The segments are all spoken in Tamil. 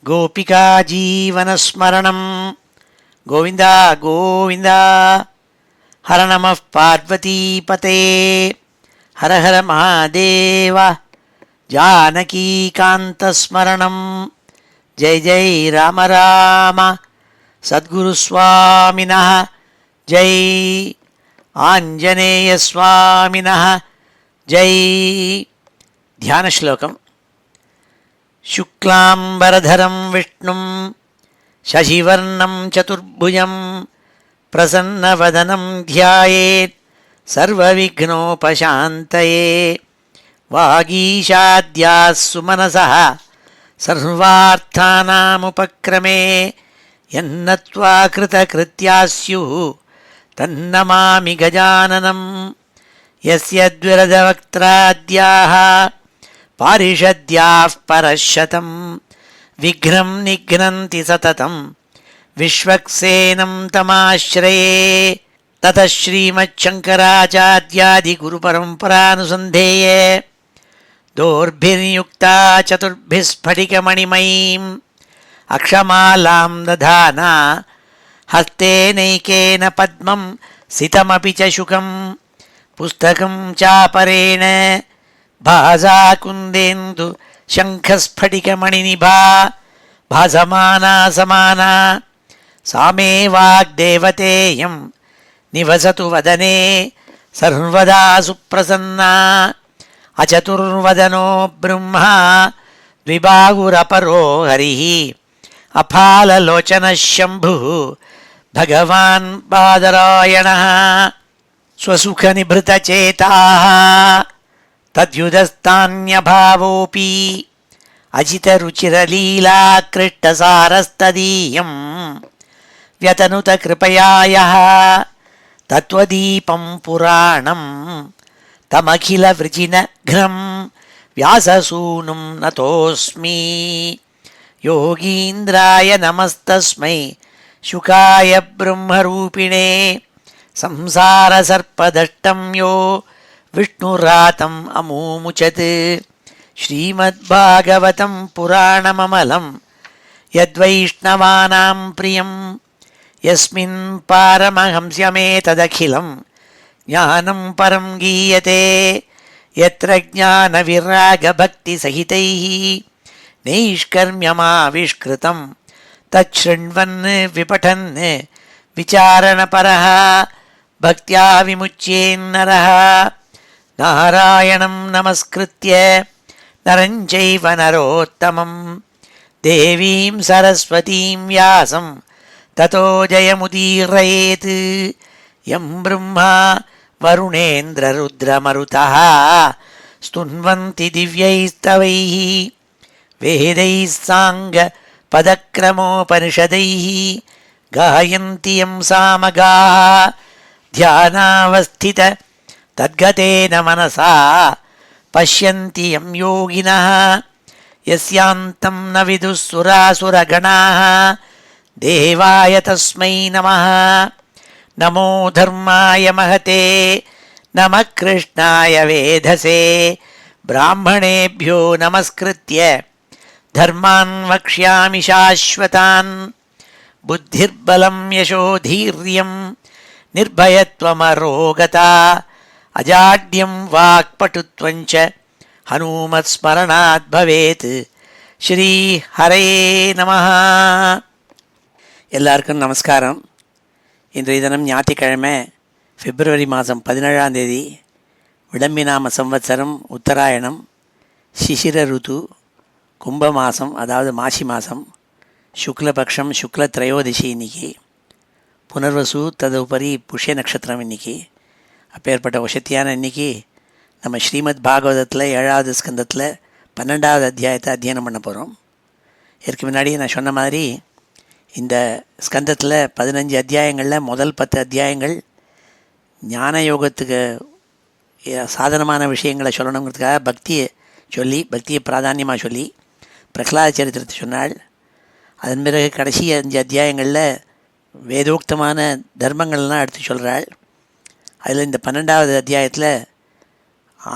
गोपिका जीवनस्मरणं गोविन्द गोविन्द। हर नमः पार्वतीपते हर हर महादेव। जानकीकान्तस्मरणं जय जय राम राम। सद्गुरुस्वामिनः जय, आञ्जनेयस्वामिनः जय। ध्यानश्लोकम्। शुक्लाम्बरधरं विष्णुं शशिवर्णं चतुर्भुजं प्रसन्नवदनं ध्यायेत् सर्वविघ्नोपशान्तये। वागीशाद्याः सुमनसः सर्वार्थानामुपक्रमे यन्नत्वा कृतकृत्याः स्युः तन्नमामि गजाननं। यस्य द्विरदवक्त्राद्याः पारिषद्याः परशतं विघ्नं निघ्नन्ति सततं विश्वक्सेनं तमाश्रये। ततः श्रीमच्छङ्कराचार्यादिगुरुपरम्परानुसन्धेये दोर्भिर्युक्ता चतुर्भिः स्फटिकमणिमयीम् अक्षमालां दधाना हस्तेनैकेन पद्मं सितमपि च शुकं पुस्तकं चापरेण भासा कुन्देन्दु शङ्खस्फटिकमणिनिभा भासमाना समाना। सा मे वाग्देवतेयं निवसतु वदने सर्वदा सुप्रसन्ना। अचतुर्वदनो ब्रह्मा द्विबाहुरपरो हरिः अफाललोचनः शम्भुः भगवान् बादरायणः। स्वसुखनिभृतचेताः तद्युदस्तान्यभावोऽपि अजितरुचिरलीलाकृष्टसारस्तदीयं व्यतनुतकृपया यः तत्त्वदीपं पुराणं तमखिलवृजिनघ्नं व्याससूनुं नतोऽस्मि। योगीन्द्राय नमस्तस्मै शुकाय ब्रह्मरूपिणे संसारसर्पदष्टं यो विष्णुरातम् अमूमुचत्। श्रीमद्भागवतं पुराणममलं यद्वैष्णवानां प्रियं यस्मिन् पारमहंस्यमेतदखिलं ज्ञानं परं गीयते। यत्र ज्ञानविरागभक्तिसहितैः नैष्कर्म्यमाविष्कृतं तच्छृण्वन् विपठन् विचारणपरः भक्त्या विमुच्येन्नरः। नारायणं नमस्कृत्य नरं चैव नरोत्तमं देवीं सरस्वतीं व्यासं ततो जयमुदीरयेत्। यं ब्रह्मा वरुणेन्द्ररुद्रमरुतः स्तुन्वन्ति दिव्यैस्तवैः वेदैः साङ्गपदक्रमोपनिषदैः गायन्ति यं सामगाः ध्यानावस्थित तद्गतेन मनसा पश्यन्ति यं योगिनः। यस्यान्तं न विदुः सुरासुरगणाः देवाय तस्मै नमः। नमो धर्माय महते नमः कृष्णाय वेधसे। ब्राह्मणेभ्यो नमस्कृत्य धर्मान् वक्ष्यामि शाश्वतान्। बुद्धिर्बलं यशोधीर्यं निर्भयत्वमरोगता अजाड्यं वाक्पटुत्वं च हनुमत्स्मरणात् भवेत्। श्री हरये நமः. எல்லாருக்கும் நமஸ்காரம். இன்றைய தினம் ஞாயிற்றுக்கிழமை பிப்ரவரி மாதம் 17ஆம் தேதி விளம்பிநாம சம்வத்சரம் உத்தராயணம் சிசிர ருது கும்பமாசம், அதாவது மாசி மாதம், சுக்லபக்ஷம் சுக்ல திரையோதசி இன்னைக்கு, புனர்வசு ததுபரி புஷ்ய நட்சத்திரம் இன்னைக்கு. அப்பேற்பட்ட வசத்தியான இன்னைக்கு நம்ம ஸ்ரீமத் பாகவதத்தில் 7வது ஸ்கந்தத்தில் 12வது அத்தியாயத்தை அத்தியனம் பண்ண போகிறோம். இதற்கு முன்னாடி நான் சொன்ன மாதிரி இந்த ஸ்கந்தத்தில் 15 அத்தியாயங்களில் முதல் 10 அத்தியாயங்கள் ஞான யோகத்துக்கு சாதனமான விஷயங்களை சொல்லணுங்கிறதுக்காக பக்தியை பிராதான்யமாக சொல்லி பிரகலாத சரித்திரத்தை சொன்னாள். அதன் பிறகு கடைசி 5 அத்தியாயங்களில் வேதோக்தமான தர்மங்கள்லாம் எடுத்து சொல்கிறாள். அதில் இந்த 12வது அத்தியாயத்தில்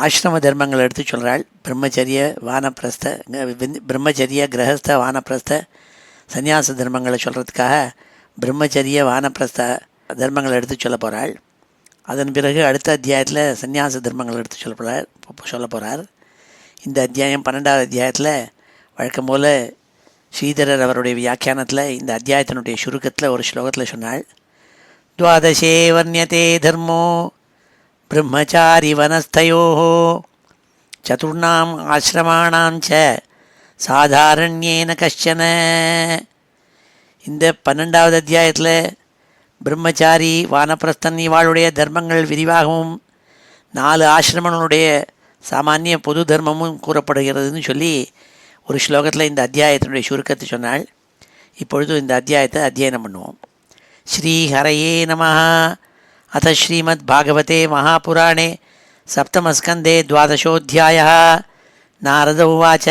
ஆசிரம தர்மங்கள் எடுத்து சொல்கிறாள். பிரம்மச்சரிய வானப்பிரஸ்த பிரம்மச்சரிய கிரகஸ்த வானப்பிரஸ்த சந்நியாச தர்மங்களை சொல்கிறதுக்காக பிரம்மச்சரிய வானப்பிரஸ்த தர்மங்களை எடுத்து சொல்ல போகிறாள். அதன் பிறகு அடுத்த அத்தியாயத்தில் சந்நியாச தர்மங்கள் எடுத்து சொல்ல போகிறார். இந்த அத்தியாயம் 12வது அத்தியாயத்தில் வழக்கம் போல் ஸ்ரீதரர் அவருடைய வியாக்கியானத்தில் இந்த அத்தியாயத்தினுடைய சுருக்கத்தில் ஒரு ஸ்லோகத்தில் சொன்னாள். துவாதசே வர்ணியதே தர்மோ பிரம்மச்சாரி வனஸ்தயோः சதுர்ணாம் ஆசிரமாணாம் ச சாதாரண்யேன கஷ்சன. இந்த 12வது அத்தியாயத்தில் பிரம்மச்சாரி வானப்பிரஸ்தன் இவாளுடைய தர்மங்கள் விரிவாகவும் 4 ஆசிரமங்களுடைய சாமானிய பொது தர்மமும் கூறப்படுகிறதுன்னு சொல்லி ஒரு ஸ்லோகத்தில் இந்த அத்தியாயத்தினுடைய சுருக்கத்தை சொன்னாள். இப்பொழுது இந்த அத்தியாயத்தை அத்தியனம் பண்ணுவோம். ஸ்ரீ ஹரயே நமஹ. அத ஸ்ரீமத் பாகவதே மகாபுராணே சப்தமஸ்கந்தே 12ஓऽध्यायः. நாரத உவாச்ச.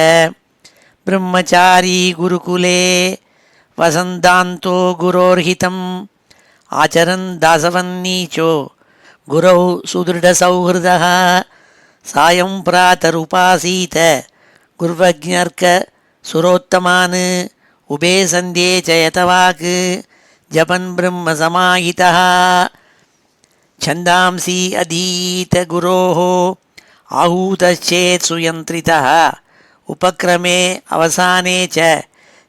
பிரம்மச்சாரி குருகுலே வசந்தாந்தோ குரோர்ஹிதம் ஆச்சரன் தாசவன்னீச்சோ குரௌ சுதிருடசௌஹிருதः சாயம் பிராதருபாசீத குர்வஜ்ஞர்க சுரோத்தமான் உபே சந்தியே ச யதவாக் ஜபன் பிரம்ம சமாஹிதः छन्दांसि अधीत गुरोः आहूतश्चेत् सुयन्त्रितः उपक्रमे अवसाने च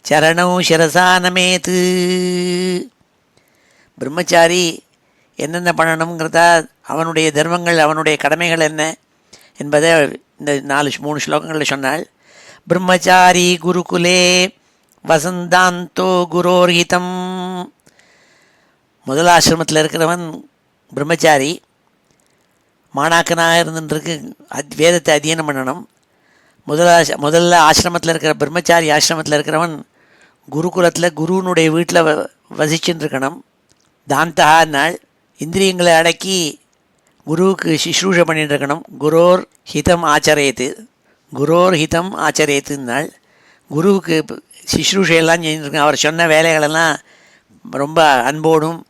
चरणौ शिरसा नमेत्. பிரம்மச்சாரி என்னென்ன பண்ணணுங்கிறதா அவனுடைய தர்மங்கள் அவனுடைய கடமைகள் என்ன என்பதை இந்த 3 ஸ்லோகங்களில் சொன்னாள். பிரம்மச்சாரி குருகுலே வசந்தாந்தோ குரோர்ஹிதம். முதல் ஆசிரமத்தில் இருக்கிறவன் பிரம்மச்சாரி, மாணாக்கனாக இருந்துருக்கு வேதத்தை அத்தியனம் பண்ணணும். முதல்ல ஆசிரமத்தில் இருக்கிற பிரம்மச்சாரி ஆசிரமத்தில் இருக்கிறவன் குருகுலத்தில் குருவனுடைய வீட்டில் வசிச்சுன்னு இருக்கணும். தாந்தகா நாள் இந்திரியங்களை அடக்கி குருவுக்கு சுஷ்ரூஷை பண்ணிட்டு இருக்கணும். குரோர் ஹிதம் ஆச்சரேத்துனாள் குருவுக்கு சுஷ்ரூஷையெல்லாம் செஞ்சுருக்கணும். அவர் சொன்ன வேலைகளெல்லாம் ரொம்ப அன்போடும்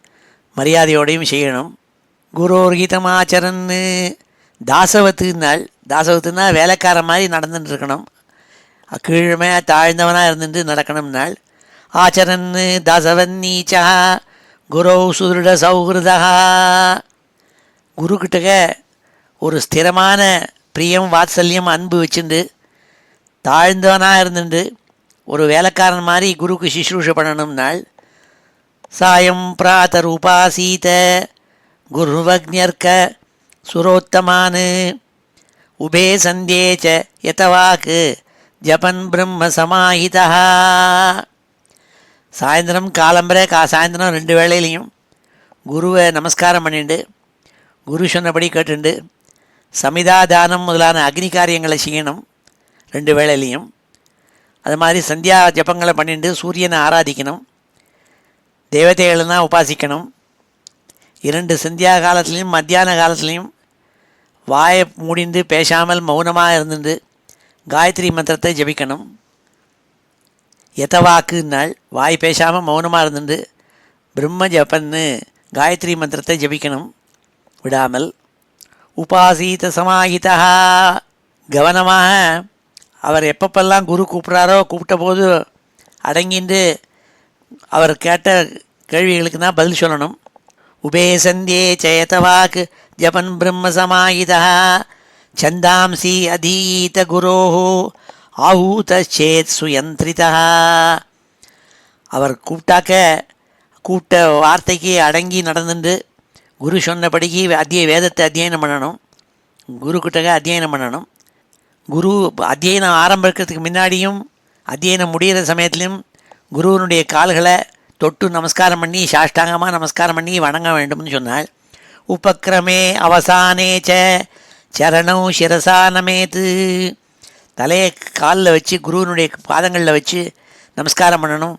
மரியாதையோடையும் செய்யணும். குரோர்ஹிதம் ஆச்சரன்னு தாசவத்துனாள். தாசவத்துனா வேலைக்கார மாதிரி நடந்துட்டு இருக்கணும். கீழ்மையாக தாழ்ந்தவனாக இருந்துட்டு நடக்கணும்னாள். ஆச்சரன்னு தாசவன்னீச்சா குரோ சுதிருட சௌஹிருதா. குருக்கிட்டக ஒரு ஸ்திரமான பிரியம் வாத்சல்யம் அன்பு வச்சுண்டு தாழ்ந்தவனாக இருந்துட்டு ஒரு வேலைக்காரன் மாதிரி குருக்கு சுஷ்ரூஷை பண்ணணும்னாள். சாயம் பிராதருபாசீத குருவக்ஞர்க சுரோத்தமான் உபே சந்தியே ச யதவாக் ஜபன் பிரம்ம சமாஹிதா. சாயந்தரம் காலம்பரை சாயந்தரம் 2 வேளையிலையும் குருவை நமஸ்காரம் பண்ணிண்டு குரு சொன்னபடி கேட்டுண்டு சமிதாதானம் முதலான அக்னி காரியங்களை செய்யணும் 2 வேளையிலையும். அது மாதிரி சந்தியா ஜபங்களை பண்ணிட்டு சூரியனை ஆராதிக்கணும். தேவதைகள்னா உபாசிக்கணும். 2 சந்தியா காலத்துலேயும் மத்தியான காலத்துலேயும் வாயை மூடிந்து பேசாமல் மௌனமாக இருந்துட்டு காயத்ரி மந்திரத்தை ஜபிக்கணும். எதவாக்குன்னாள் வாய் பேசாமல் மௌனமாக இருந்துட்டு பிரம்ம ஜபன்னு காயத்ரி மந்திரத்தை ஜபிக்கணும் விடாமல். உபாசீத சமாஹிதா. கவனமாக அவர் எப்பப்பெல்லாம் குரு கூப்பிட்றாரோ கூப்பிட்ட போது அடங்கிண்டு அவர் கேட்ட கேள்விகளுக்கு தான் பதில் சொல்லணும். உபே சந்தியே சேதவாக் ஜபன் பிரம்ம சமாஹிதா சந்தாம்சி அதீத குரோஹ ஆஹூதச்சேத் சுயந்திரிதா. அவர் கூப்பிட்ட வார்த்தைக்கு அடங்கி நடந்துட்டு குரு சொன்னபடிக்கு வேதத்தை அத்தியனம் பண்ணணும். குருக்கிட்டக அத்தியனம் பண்ணணும். குரு அத்தியனம் ஆரம்பிக்கிறதுக்கு முன்னாடியும் அத்தியனம் முடிகிற சமயத்துலையும் குருவனுடைய கால்களை தொட்டு நமஸ்காரம் பண்ணி சாஷ்டாங்கமாக நமஸ்காரம் பண்ணி வணங்க வேண்டும்னு சொன்னாள். உபக்கிரமே அவசானே ச சரணம் சிரசா நமேத்து. தலையை காலில் வச்சு குருவனுடைய பாதங்களில் வச்சு நமஸ்காரம் பண்ணணும்.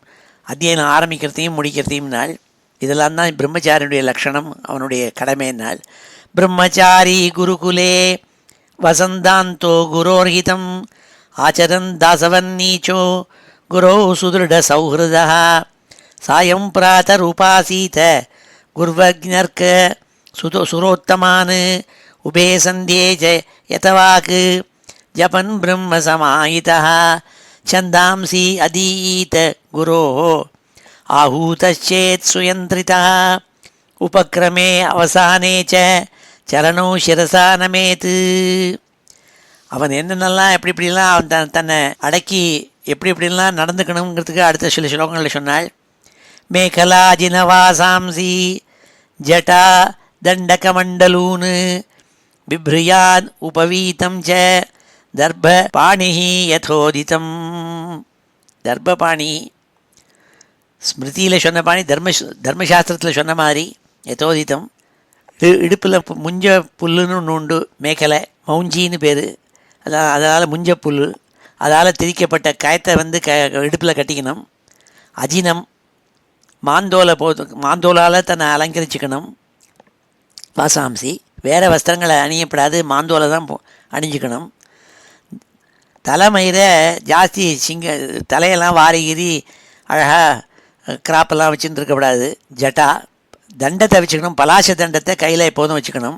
அத்தியனம் ஆரம்பிக்கிறதையும் முடிக்கிறதையும் நாள். இதெல்லாம் தான் பிரம்மச்சாரியுடைய லக்ஷணம், அவனுடைய கடமையினால். பிரம்மச்சாரி குருகுலே வசந்தாந்தோ குரோர்ஹிதம் ஆச்சரன் தாசவன்னீச்சோ குரோ சுதிருட சௌஹிருதா சாயம் பிராதருபாசீத குர்வக்ஞர்க சுரோத்தமான் உபே சந்தியே ச யதவாக் ஜபன் பிரம்ம சமாயிதः சந்தாம்சி அதீத குரோः आहूतश्चेत् सुयन्त्रितः उपक्रमे அவசானே ச சரணோ சிரசா நமேத். அவன் என்னென்னலாம் எப்படி இப்படிலாம் அவன் தன்னை அடக்கி எப்படி எப்படிலாம் நடந்துக்கணுங்கிறதுக்கு அடுத்த சில ஸ்லோகங்களில் சொன்னாள். மேகலாஜினவாசாம்சி ஜட்டா தண்டகமண்டலூன் பிப்ரியாத் உபவீதம் ச தர்ப பாணிஹி யதோதிதம். தர்பபாணி ஸ்மிருதியில் சொன்ன பாணி, தர்மசாஸ்திரத்தில் சொன்ன மாதிரி யதோதிதம். இடுப்பில் முஞ்ச புல்லுன்னு ஒன்று உண்டு, மேக்கலை மௌஞ்சின்னு பேர். அதனால் முஞ்ச புல், அதால் திரிக்கப்பட்ட கயத்தை இடுப்பில் கட்டிக்கணும். அஜினம் மாந்தோலால் தன்னை அலங்கரிச்சுக்கணும். வாசாம்சி வேறு வஸ்திரங்களை அணியப்படாது, மாந்தோலை தான் அணிஞ்சிக்கணும். தலைமயிரை ஜாஸ்தி தலையெல்லாம் வாரிகிரி அழகாக கிராப்பெல்லாம் வச்சுன்னு இருக்கக்கூடாது. ஜட்டா தண்டத்தை வச்சுக்கணும், பலாச தண்டத்தை கையில் எப்போதும் வச்சுக்கணும்.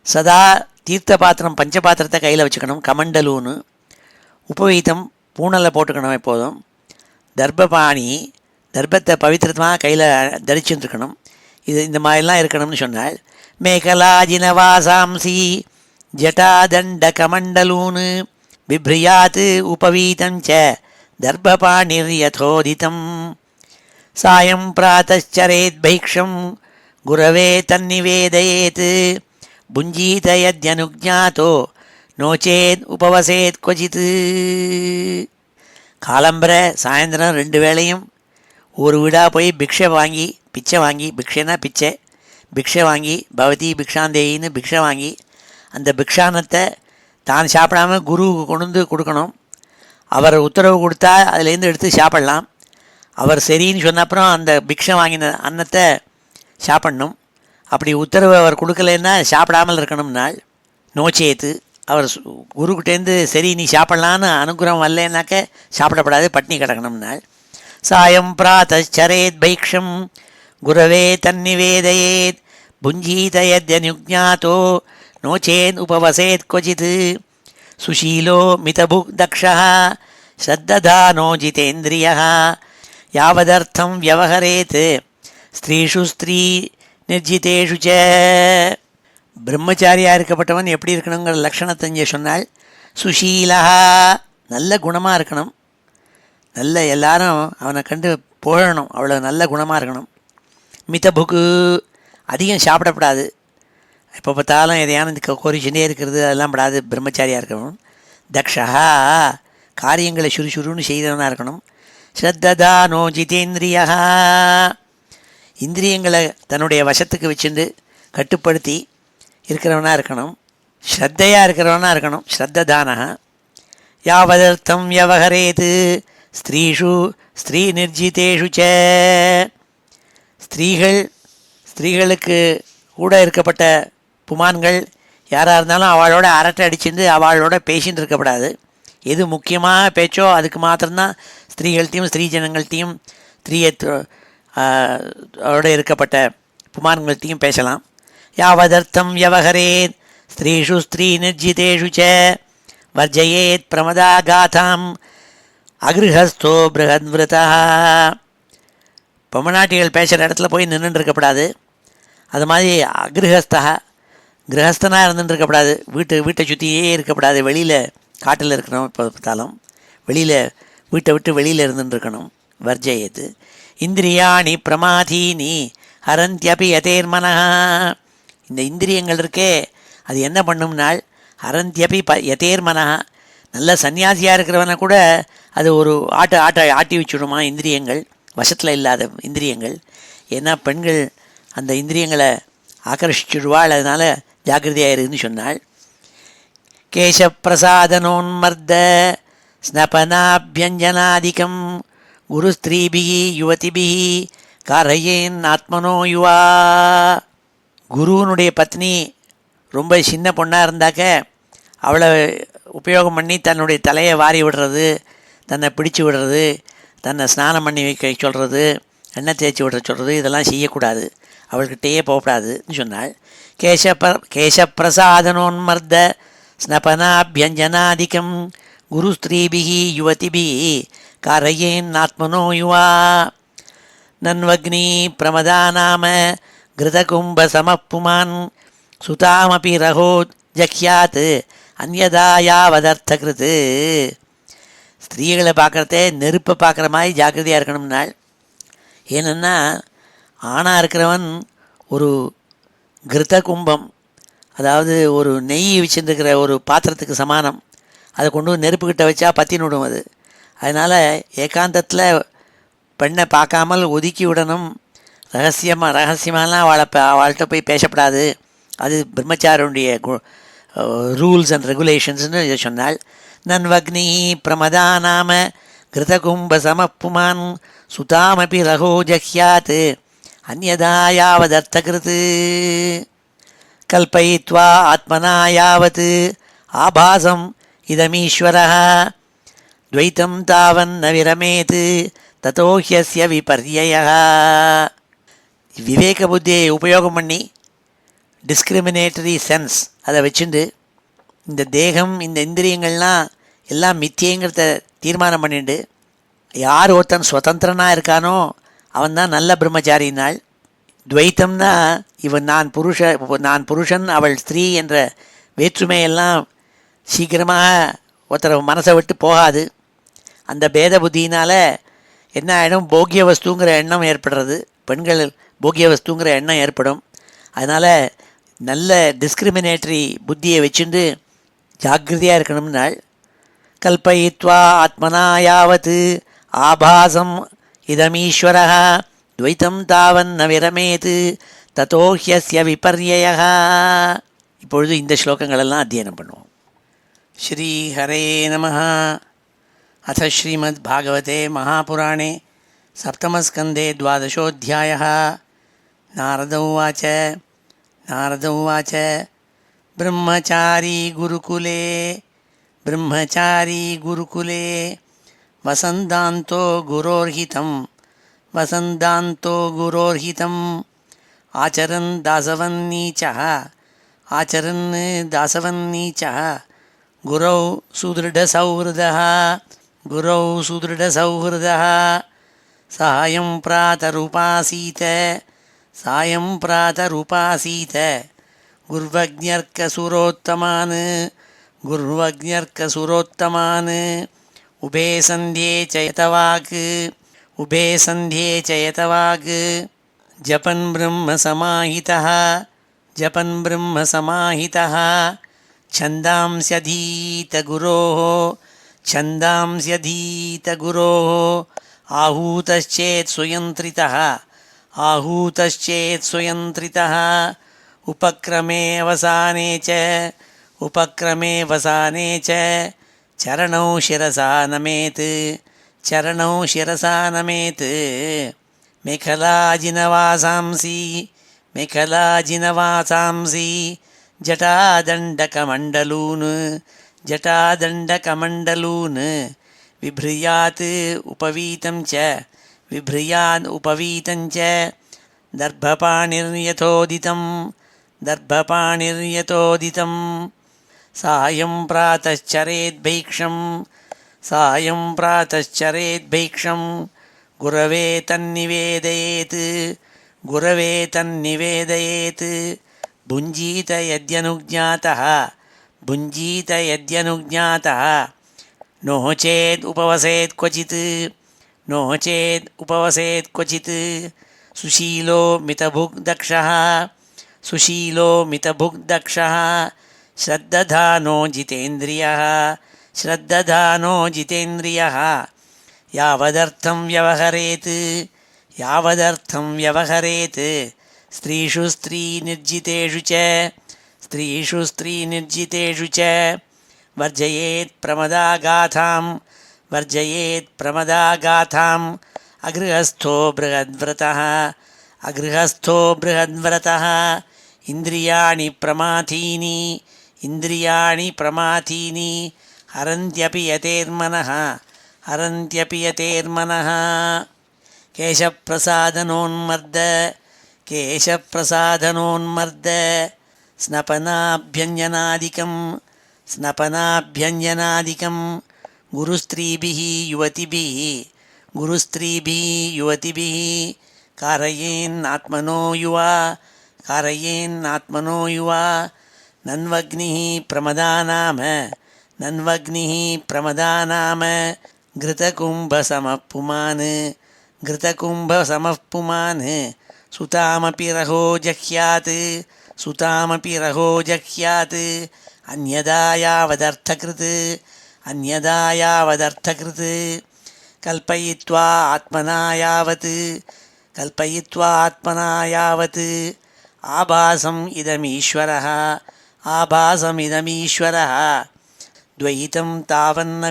சதா தீர்த்த பாத்திரம் பஞ்ச பாத்திரத்தை கையில் வச்சுக்கணும். கமண்டலூன்னு உபவீதம் பூனலை போட்டுக்கணும் எப்போதும். தர்பபாணி தர்பத்தை பவித்திரமாக கையில் தரிச்சுன்னு இருக்கணும். இந்த மாதிரிலாம் இருக்கணும்னு சொன்னாள். மேகலாஜினவாசாம்சி ஜட்டா தண்ட கமண்டலூன் பிப்ரியாத் உபவீதம் ச தர்பபாணிர் யதோதிதம். சாயம் பிராத்தச்சரேத் பைக்ஷம் குரவே தன்னிவேதயேத் புஞ்சீத யத்யனுஜ்ஞாதோ நோச்சேத் உபவசேத் கொஜித். காலம்பரை சாயந்தரம் 2 வேளையும் ஒரு வீடாக போய் பிக்ஷை வாங்கி பிக்ஷைனா பிக்ஷை வாங்கி பவதி பிக்ஷாந்தேயின்னு பிக்ஷை வாங்கி அந்த பிக்ஷானத்தை தான் சாப்பிடாமல் குருவுக்கு கொண்டு வந்து கொடுக்கணும். அவர் உத்தரவு கொடுத்தா அதுலேருந்து எடுத்து சாப்பிட்லாம். அவர் சரின்னு சொன்ன அப்புறம் அந்த பிக்ஷை வாங்கின அன்னத்தை சாப்பிட்ணும். அப்படி உத்தரவு அவர் கொடுக்கலன்னா சாப்பிடாமல் இருக்கணும்னால் நோச்சேத்து அவர் குருக்கிட்டேருந்து சரி நீ சாப்பிட்லான்னு அனுகிரகம் வரலனாக்க சாப்பிடப்படாது, பட்னி கிடக்கணும்னால். சாயம் பிராத்தச்சரேத் பைக்ஷம் குரவே தன்னிவேதயேத் புஞ்சீத யத்யனுஜ்ஞாதோ நோச்சேத் உபவசேத் கொஜித். சுஷீலோ மிதபுக் தக்ஷः ஸ்ரத்ததானோ ஜிதேந்திரியः யாவதர்த்தம் வியவஹரேத் ஸ்திரீஷு ஸ்திரீ நிர்ஜிதேஷு ச. பிரம்மச்சாரியாக இருக்கப்பட்டவன் எப்படி இருக்கணுங்கிற லக்ஷணத்தை இங்கே சொன்னால். சுஷீலா நல்ல குணமாக இருக்கணும், நல்ல எல்லாரும் அவனை கண்டு புகழணும், அவ்வளோ நல்ல குணமாக இருக்கணும். மிதபுக்கு அதிகம் சாப்பிடப்படாது, எப்போ பார்த்தாலும் எதையான கோரிச்சுட்டே இருக்கிறது அதெல்லாம் படாது, பிரம்மச்சாரியாக இருக்கணும். தக்ஷா காரியங்களை சுறுசுறுன்னு செய்தவனாக இருக்கணும். ஸ்ரத்ததானோ ஜிதேந்திரியா இந்திரியங்களை தன்னுடைய வசத்துக்கு வச்சுட்டு கட்டுப்படுத்தி இருக்கிறவனாக இருக்கணும். ஸ்ரத்தையாக இருக்கிறவனாக இருக்கணும். ஸ்ரத்ததானா யாவதர்த்தம் வியவஹரேத் ஸ்திரீஷு ஸ்திரீ நிர்ஜிதேஷு ச. ஸ்திரீகளுக்கு கூட இருக்கப்பட்ட புமான்கள் யாராக இருந்தாலும் அவளோட அரட்டை அடிச்சுட்டு அவளோட பேசின்னு இருக்கப்படாது. எது முக்கியமாக பேச்சோ அதுக்கு மாத்திரம்தான் ஸ்திரீகள்கிட்டையும் ஸ்திரீ ஜனங்கள்கிட்டையும் ஸ்திரீயோட இருக்கப்பட்ட புமான்கள்கிட்டையும் பேசலாம். யாவதர்த்தம் வியவஹரேத் ஸ்திரீஷு ஸ்திரீ நிர்ஜிதேஷு ச வர்ஜயேத் பிரமதாகாதாம் அகிருஹஸ்தோ பிருஹத்விரதா. பொம்மநாட்டிகள் பேசுகிற இடத்துல போய் நின்றுட்டு இருக்கப்படாது. அது மாதிரி அகிருஹஸ்தா கிரகஸ்தனாக இருந்துட்டு இருக்கப்படாது, வீட்டை சுற்றியே இருக்கப்படாது. வெளியில் காட்டில் இருக்கணும், இப்போ பார்த்தாலும் வெளியில் வீட்டை விட்டு வெளியில் இருந்துட்டு இருக்கணும். வர்ஜயத்து இந்திரியாணி பிரமாதீனி ஹரந்தியபி யதேர்மனா. இந்த இந்திரியங்கள் இருக்கே அது என்ன பண்ணும்னால் ஹரந்தியபி யதேர்மனா. நல்ல சன்னியாசியாக இருக்கிறவனை கூட அது ஒரு ஆட்டி வச்சுடுமா இந்திரியங்கள், வசத்தில் இல்லாத இந்திரியங்கள். ஏன்னா பெண்கள் அந்த இந்திரியங்களை ஆக்கர்ஷிச்சுடுவாள், அதனால் ஜாக்கிரதையாக இருக்குன்னு சொன்னாள். கேசப்பிரசாதனோன்மர்த ஸ்னபனாபியஞ்சனாதிக்கம் குரு ஸ்திரீபிகி யுவதிபிகி காரயேன் ஆத்மனோ யுவா. குருவனுடைய பத்னி ரொம்ப சின்ன பொண்ணாக இருந்தாக்க அவளை உபயோகம் பண்ணி தன்னுடைய தலையை வாரி விடுறது, தன்னை பிடிச்சி விடுறது, தன்னை ஸ்நானம் பண்ணி வைக்க சொல்கிறது, எண்ணெய் தேய்ச்சி விடுற சொல்கிறது, இதெல்லாம் செய்யக்கூடாது. அவள்கிட்டயே போகக்கூடாதுன்னு சொன்னாள். கேசப்பிரசாதனோன்மர்த ஸ்னபனாபியஞ்சனாதிக்கம் குருஸ்திரீபிஹி யுவதிபிஹி காரயேன்னாத்மனோ யுவா நன்வக்னி பிரமதாநாம கிருதகும்பசமப்புமான் சுதாமபி ரகோ ஜக்யாத் அந்யதா யாவதர்த்தகிருத்து. ஸ்திரீகளை பார்க்குறதே நெருப்பை பார்க்குற மாதிரி ஜாக்கிரதையாக இருக்கணும்னாள். ஏன்னா ஆணாக இருக்கிறவன் ஒரு கிருத கும்பம், அதாவது ஒரு நெய் வச்சுருக்கிற ஒரு பாத்திரத்துக்கு சமானம். அதை கொண்டு நெருப்புக்கிட்ட வச்சா பற்றின்னு விடும் அது. அதனால் ஏகாந்தத்தில் பெண்ணை பார்க்காமல் ஒதுக்கி விடணும். ரகசியமாலாம் அவள்கிட்ட போய் பேசப்படாது. அது பிரம்மச்சாரியுடைய ரூல்ஸ் அண்ட் ரெகுலேஷன்ஸ்னு சொன்னாள். நன்வக்னி பிரமதாநாம கிருதகும்ப சமப்புமான் சுதாமபி ரகோ ஜஹ்யாத் அந்யதா யாவதர்த்தகிருத் கல்பயித்வா ஆத்மனா யாவத் ஆபாசம் இதமீஸ்வரः துவைத்தம் தாவன் ந விரமேத் ததோ ஹ்யஸ்ய விபர்யயः. விவேக புத்தியை உபயோகம் பண்ணி டிஸ்கிரிமினேட்டரி சென்ஸ் அதை வச்சுண்டு இந்த தேகம் இந்த இந்திரியங்கள்லாம் எல்லாம் மித்தியங்கிறத தீர்மானம் பண்ணிட்டு யார் ஒருத்தன் சுதந்திரனாக இருக்கானோ அவன் தான் நல்ல பிரம்மச்சாரினாள். துவைத்தம்னா இவன் நான் புருஷன் அவள் ஸ்திரீ என்ற வேற்றுமையெல்லாம் சீக்கிரமாக ஒருத்தர் மனசை விட்டு போகாது. அந்த பேத புத்தியினால் என்ன ஆகிடும், போக்கிய வஸ்துங்கிற எண்ணம் ஏற்படுறது. பெண்கள் போக்கிய வஸ்துங்கிற எண்ணம் ஏற்படும். அதனால் நல்ல டிஸ்கிரிமினேட்டரி புத்தியை வச்சுட்டு ஜாக்கிரதையாக இருக்கணும்னாள். கல்பயித்வா ஆத்மனா யாவத் ஆபாசம் இதமீஸ்வரः துவைத்தம் தாவன் ந விரமேத் ததோ ஹ்யஸ்ய விபர்யயः. இப்பொழுது இந்த ஸ்லோகங்களெல்லாம் அத்தியனம் பண்ணுவோம். ஸ்ரீ ஹரே நமः. அத ஸ்ரீமத் பாகவதே மகாபுராணே சப்தமஸ்கந்தே द्वादशोऽध्यायः. நாரத உவாச்ச பிரம்மச்சாரி குருகுலே வசந்தாந்தோ குரோர்ஹிதம் ஆச்சரன் தாசவன்னீச்சः குரௌ சுதிருடசௌஹൃதः சாயம் பிராதருபாசீத குர்வக்ஞர்க்கசுரோத்தமான் உபே சந்தியே ச யதவாக் ஜபன் பிரம்ம சமாஹிதः छन्दांस्यधीत गुरोः आहूतश्चेत् सुयन्त्रितः उपक्रमे वसाने च चरणौ शिरसा नमेत् मेखलाजिनवासांसि जटादण्डकमण्डलून् बिभ्रियात् उपवीतं च दर्भपाणिर्यतोदितं सायं प्रातश्चरेद्भैक्षं गुरवे तन्निवेदयेत् भुञ्जीत यद्यनुज्ञातः नो चेद् उपवसेत् क्वचित् सुशीलो मितभुग्दक्षः श्रद्दधानो जितेन्द्रियः यावदर्थं व्यवहरेत् स्त्रीषु स्त्रीनिर्जितेषु च वर्जयेत् प्रमदागाथाम् अगृहस्थो बृहद्व्रतः इन्द्रियाणि प्रमाथीनि हरन्त्यपि यतेर्मनः கேசப்பிரசாதனோன்மர்த ஸ்னபனாபியஞ்சனாதிகம் ஸ்னபனாபியஞ்சனாதிகம் குருஸ்திரீபிஹி யுவதிபிஹி காரயேன்னாத்மனோ யுவா நன்வக்னிஹி பிரமதானாம கிருதகும்பசமப்புமான் சுதாமபி ரகோ ஜஹ்யாத் அந்யதா யாவதர்த்தகிருத் கல்பயித்வா ஆத்மனா யாவத் ஆபாசம் இதமீஸ்வரः துவைதம் தாவன்ன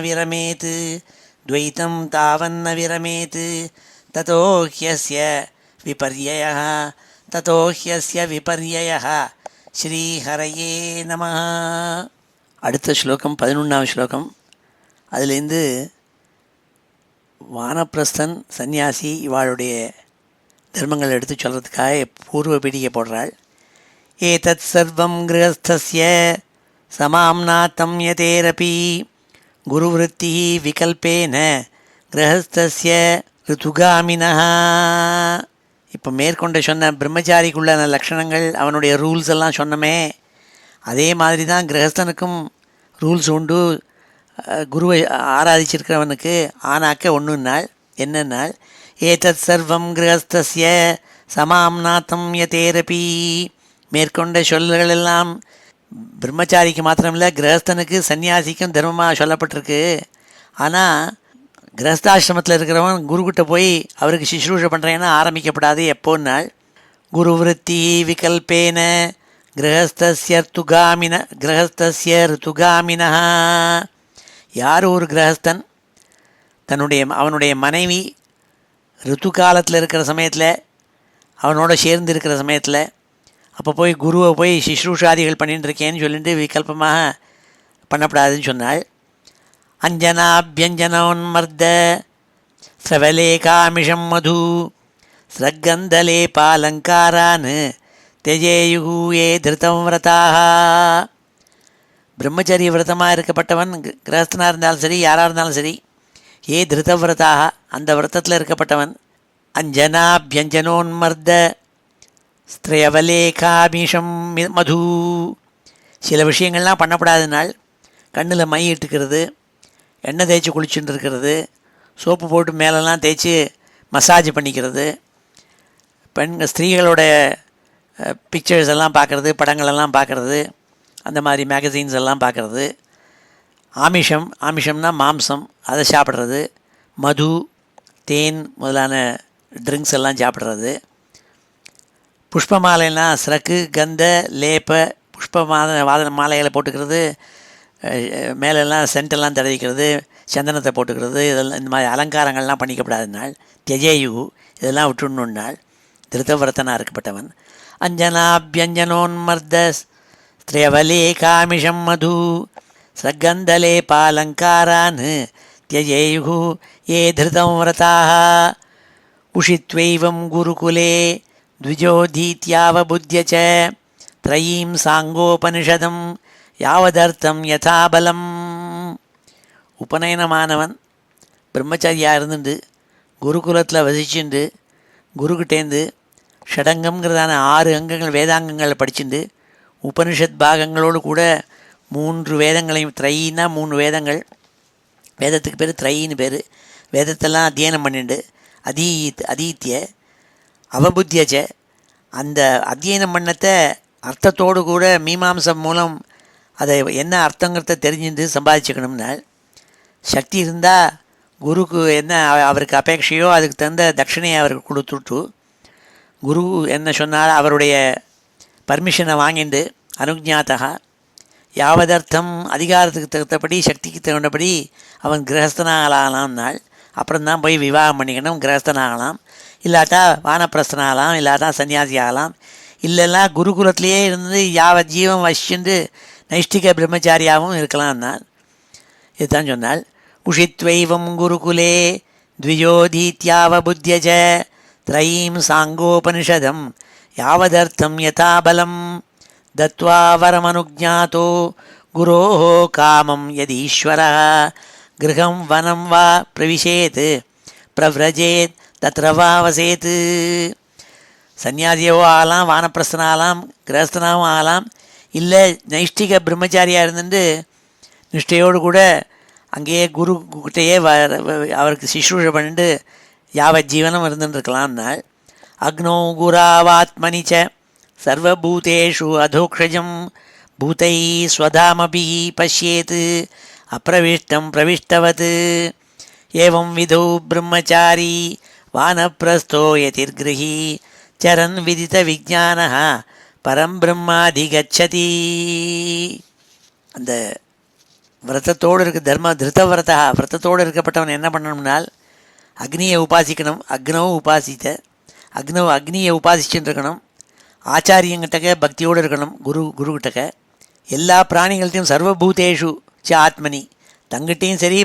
விரமேத் ததோ ஹ்யஸ்ய விபர்யயः ஸ்ரீஹரயே நமः. அடுத்த ஸ்லோகம் 11ஆம் ஸ்லோகம். அதுலேருந்து வானப்பிரஸ்தன் சந்நியாசி இவாளுடைய தர்மங்கள் எடுத்து சொல்கிறதுக்காக பூர்வ பீடிகை போடுறாள். ஏதத் சர்வம் கிரகஸ்தஸ்ய சமாம்நாத்தம் யதேரபி குருவிருத்தி விகல்பேன கிரகஸ்தஸ்ய ருதுகாமினஹ. இப்போ மேற்கொண்டு சொன்ன பிரம்மச்சாரிக்குள்ளான லக்ஷணங்கள், அவனுடைய ரூல்ஸ் எல்லாம் சொன்னமே, அதே மாதிரி தான் கிரகஸ்தனுக்கும் ரூல்ஸ் உண்டு. குருவை ஆராதிச்சிருக்கிறவனுக்கு ஆனாக்க ஒன்றுனாள் என்னன்னாள், ஏதத் சர்வம் கிரகஸ்தஸ்ய சமாம்நாத்தம் யதேரபி. மேற்கொண்ட சொல்கள் எல்லாம் பிரம்மச்சாரிக்கு மாத்திரமில்லை, கிரகஸ்தனுக்கு சன்னியாசிக்கும் தர்மமாக சொல்லப்பட்டிருக்கு. ஆனால் கிரகஸ்தாசிரமத்தில் இருக்கிறவன் குருக்கிட்ட போய் அவருக்கு சிஸ்ரூஷை பண்ணுறேன்னா ஆரம்பிக்கப்படாது. எப்போன்னாள், குருவிருத்தி விகல்பேன கிரகஸ்தஸ்ய ருதுகாமினா. யார் ஒரு கிரகஸ்தன் அவனுடைய மனைவி ரித்து காலத்தில் இருக்கிற சமயத்தில், அவனோட சேர்ந்து இருக்கிற சமயத்தில், அப்போ போய் குருவை போய் சிஸ்ரூஷாதிகள் பண்ணிட்டு இருக்கேன்னு சொல்லிட்டு விகல்பமாக பண்ணப்படாதுன்னு சொன்னாள். அஞ்சனாபியஞ்சனோன்மர்த ஸ்ரவலேகாமிஷம் மது ஸ்ரக்கந்தலேபாலங்காரான் தெஜேயுகு ஏ திருத்தம் விரதாக. பிரம்மச்சரிய விரதமாக இருக்கப்பட்டவன் கிரகஸ்தனாக இருந்தாலும் சரி, யாராக இருந்தாலும் சரி, ஏ திருத்தவிரதாக, அந்த விரதத்தில் இருக்கப்பட்டவன், அஞ்சனாபியஞ்சனோன்மர்த ஸ்திரவலேகாமிஷம் மது, சில விஷயங்கள்லாம் பண்ணப்படாதனால், கண்ணில் மை இட்டுக்கிறது, எண்ணெய் தேய்ச்சி குளிச்சுட்டு இருக்கிறது, சோப்பு போட்டு மேலெல்லாம் தேய்ச்சி மசாஜ் பண்ணிக்கிறது, ஸ்திரீகளோட பிக்சர்ஸ் எல்லாம் பார்க்குறது, படங்களெல்லாம் பார்க்குறது, அந்த மாதிரி மேகசீன்ஸ் எல்லாம் பார்க்குறது, ஆமிஷம்னா மாம்சம், அதை சாப்பிட்றது, மது தேன் முதலான ட்ரிங்க்ஸ் எல்லாம் சாப்பிட்றது, புஷ்ப மாலைலாம் ஸ்ரக்கு கந்த லேப்ப புஷ்ப மாலைகளை போட்டுக்கிறது, மேலெல்லாம் சென்டெல்லாம் தடவிக்கிறது, சந்தனத்தை போட்டுக்கிறது, இதெல்லாம் இந்த மாதிரி அலங்காரங்கள்லாம் பண்ணிக்கப்படாதனால் தியஜேயு, இதெல்லாம் விட்டுணுன்னால் திருத்தவிரத்தனாக இருக்கப்பட்டவன். அஞ்சனாபியஞ்சனோன்மர்த ஸ்திரவலேகாமிஷம் மது ஸ்ரக்கந்தலேபாலங்காரான் தியஜேயு ஏ திருதம் விரதாக. உஷித்வைவம் குருகுலே த்விஜோதீத்யாவபுத்ய ச த்ரயீம் சாங்கோபனிஷதம் யாவதர்த்தம் யதாபலம். உபநயனமானவன் பிரம்மச்சாரியாக இருந்துட்டு குருகுலத்தில் வசிச்சுண்டு குருக்கிட்டேந்து ஷடங்கம்ங்கிறதான 6 அங்கங்கள் வேதாங்கங்களை படிச்சுட்டு உபனிஷத் பாகங்களோடு கூட 3 வேதங்களையும், த்ரையின்னா 3 வேதங்கள், வேதத்துக்கு பேர் த்ரையின்னு பேர், வேதத்தெல்லாம் அத்தியனம் பண்ணிண்டு அதீத்திய அவபுத்தியச்ச, அந்த அத்தியனம் பண்ணத்தை அர்த்தத்தோடு கூட மீமாம்சம் மூலம் அதை என்ன அர்த்தங்கிறத தெரிஞ்சுட்டு சம்பாதிச்சுக்கணும்னால், சக்தி இருந்தால் குருக்கு என்ன அவருக்கு அபேட்சையோ அதுக்கு தகுந்த தட்சிணையை அவருக்கு கொடுத்துட்டு, குரு என்ன சொன்னால் அவருடைய பர்மிஷனை வாங்கிட்டு அனுஜாத்தகா யாவதர்த்தம் அதிகாரத்துக்கு தகுந்தபடி சக்திக்கு தகுந்தபடி அவன் கிரகஸ்தனாகலாம் நாள். அப்புறம்தான் போய் விவாகம் பண்ணிக்கணும், கிரகஸ்தனாகலாம், இல்லாட்டா வானப்பிரஸ்தனாகலாம், இல்லாட்டா சன்னியாசி ஆகலாம், இல்லைன்னா குருகுலத்திலேயே இருந்து ஜீவம் வசிச்சுண்டு நைஷ்டிக பிரம்மச்சாரியாகவும் இருக்கலாம்னால். இதுதான் சொன்னால், உஷித்வைவம் குருகுலே த்விஜோதீத்யாவபுத்ய ச த்ரயீம் சாங்கோபனிஷதம் யாவதர்த்தம் யதாபலம் தத்வா வரமனுஜாதோ குரோஹ காமம் யதீஸ்வரः கிருஹம் வனம் வா பிரவிஷேத் பிரவ்ரஜேத் தத்ர வா வசேத். சன்னியாசியவோ ஆகலாம், வானப்பிரஸ்தனாக ஆகலாம், கிரகஸ்தனாகவும் ஆகலாம், இல்லை நைஷ்டிக பிரம்மச்சாரியாக இருந்துட்டு நிஷ்டையோடு கூட அங்கேயே குரு கிட்டையே அவருக்கு சிஷ்ரூஷை பண்ணிட்டு யாவத் ஜீவனம் இருந்துருக்கலாம்னால். அக்னோ குராவாத்மனிச்ச சர்வபூதேஷு அதோக்ஷஜம் பூத்தை ஸ்வதாமபி பஷ்யேத் அப்பிரவிஷ்டம் பிரவிஷ்டவத். ஏவம் விதோ பிரம்மச்சாரி வானப்பிரஸ்தோ யதிர்கிருஹி சரன் விதித விஜானः பரம் பிரம்மாதிகச்சதி. அந்த விரதத்தோடு இருக்க திருத்தவிரதா விரதத்தோடு இருக்கப்பட்டவன் என்ன பண்ணணும்னால் அக்னியை உபாசிக்கணும். அக்னியை உபாசிச்சுட்டு இருக்கணும். ஆச்சாரியங்கிட்டக்க பக்தியோடு இருக்கணும். குருக்கிட்டக்க எல்லா பிராணிகள்கிட்டையும் சர்வபூதேஷு ச ஆத்மனி, தங்கிட்டையும் சரி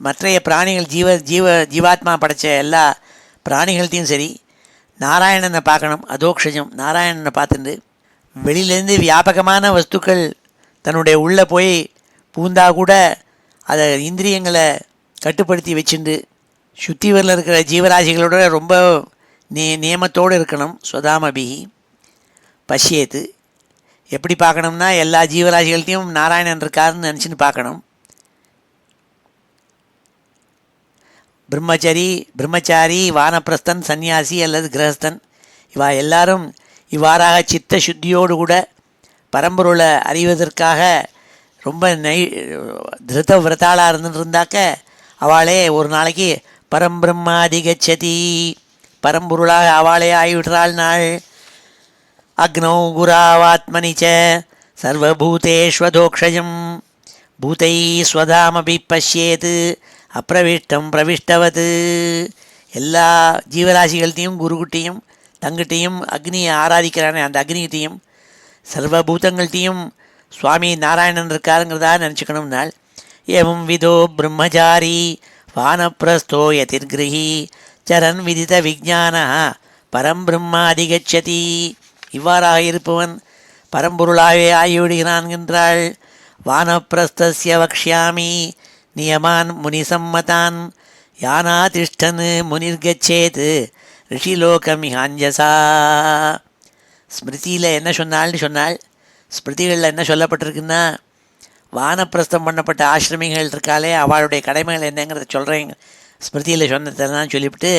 மற்றைய பிராணிகள் ஜீவாத்மா படைத்த எல்லா பிராணிகள்கிட்டையும் சரி நாராயணனை பார்க்கணும். அதோக்ஷஜம், நாராயணனை பார்த்துட்டு வெளியிலேருந்து வியாபகமான வஸ்துக்கள் தன்னுடைய உள்ளே போய் பூந்தா கூட அதை இந்திரியங்களை கட்டுப்படுத்தி வச்சுண்டு சுத்திவரில் இருக்கிற ஜீவராசிகளோட ரொம்ப நியமத்தோடு இருக்கணும். ஸ்வதாமபிஹி பஷ்யேத்து, எப்படி பார்க்கணும்னா எல்லா ஜீவராசிகள்கிட்டையும் நாராயணன் இருக்காருன்னு நினச்சின்னு பார்க்கணும். பிரம்மச்சாரி, வானப்பிரஸ்தன், சந்நியாசி அல்லது கிரகஸ்தன் இவா எல்லாரும் இவ்வாறாக சித்த சுத்தியோடு கூட பரம்பொருளை அறிவதற்காக ரொம்ப திருத்த விரதாளாக இருந்துருந்தாக்க அவளே ஒரு நாளைக்கு பரம்பிரம்மாதிகச்சதி, பரம்பொருளாக அவளே ஆகிவிடுறாள் நாள். அக்னோ குராவாத்மனிச்ச சர்வபூதேஷ்வதோக்ஷயம் பூத்தை ஸ்வதாமபி பஷ்யேத் அப்பிரவிஷ்டம் பிரவிஷ்டவது. எல்லா ஜீவராசிகள்கிட்டையும் குருக்கிட்டையும் தங்கிட்டையும் அக்னியை ஆராதிக்கிறானே அந்த அக்னிகிட்டையும் சர்வபூதங்கள்கிட்டையும் சுவாமி நாராயணன் இருக்காருங்கிறதா நினச்சிக்கணும்னால். ஏவம் விதோ பிரம்மச்சாரி வானப்பிரஸ்தோ யதிர்கிருஹி சரன் விதித விஜானः பரம் பிரம்மாதிகச்சதி. இவ்வாறாக இருப்பவன் பரம்பொருளாகவே ஆகிவிடுகிறான் என்றாள். வானப்பிரஸ்தஸ்ய வக்ஷ்யாமி நியமான் முனிசம்மதான் யானாதிஷ்டன் முனிர்கச்சேத் ரிஷிலோகமிஹாஞ்சசா. ஸ்மிருதியில் என்ன சொன்னாள், ஸ்மிருதிகளில் என்ன சொல்லப்பட்டிருக்குன்னா, வானப்பிரஸ்தம் பண்ணப்பட்ட ஆசிரமிகள் இருக்காளே அவளுடைய கடமைகள் என்னங்கிறத சொல்கிறேன். ஸ்மிருதியில் சொன்னதெல்லாம் சொல்லிவிட்டு,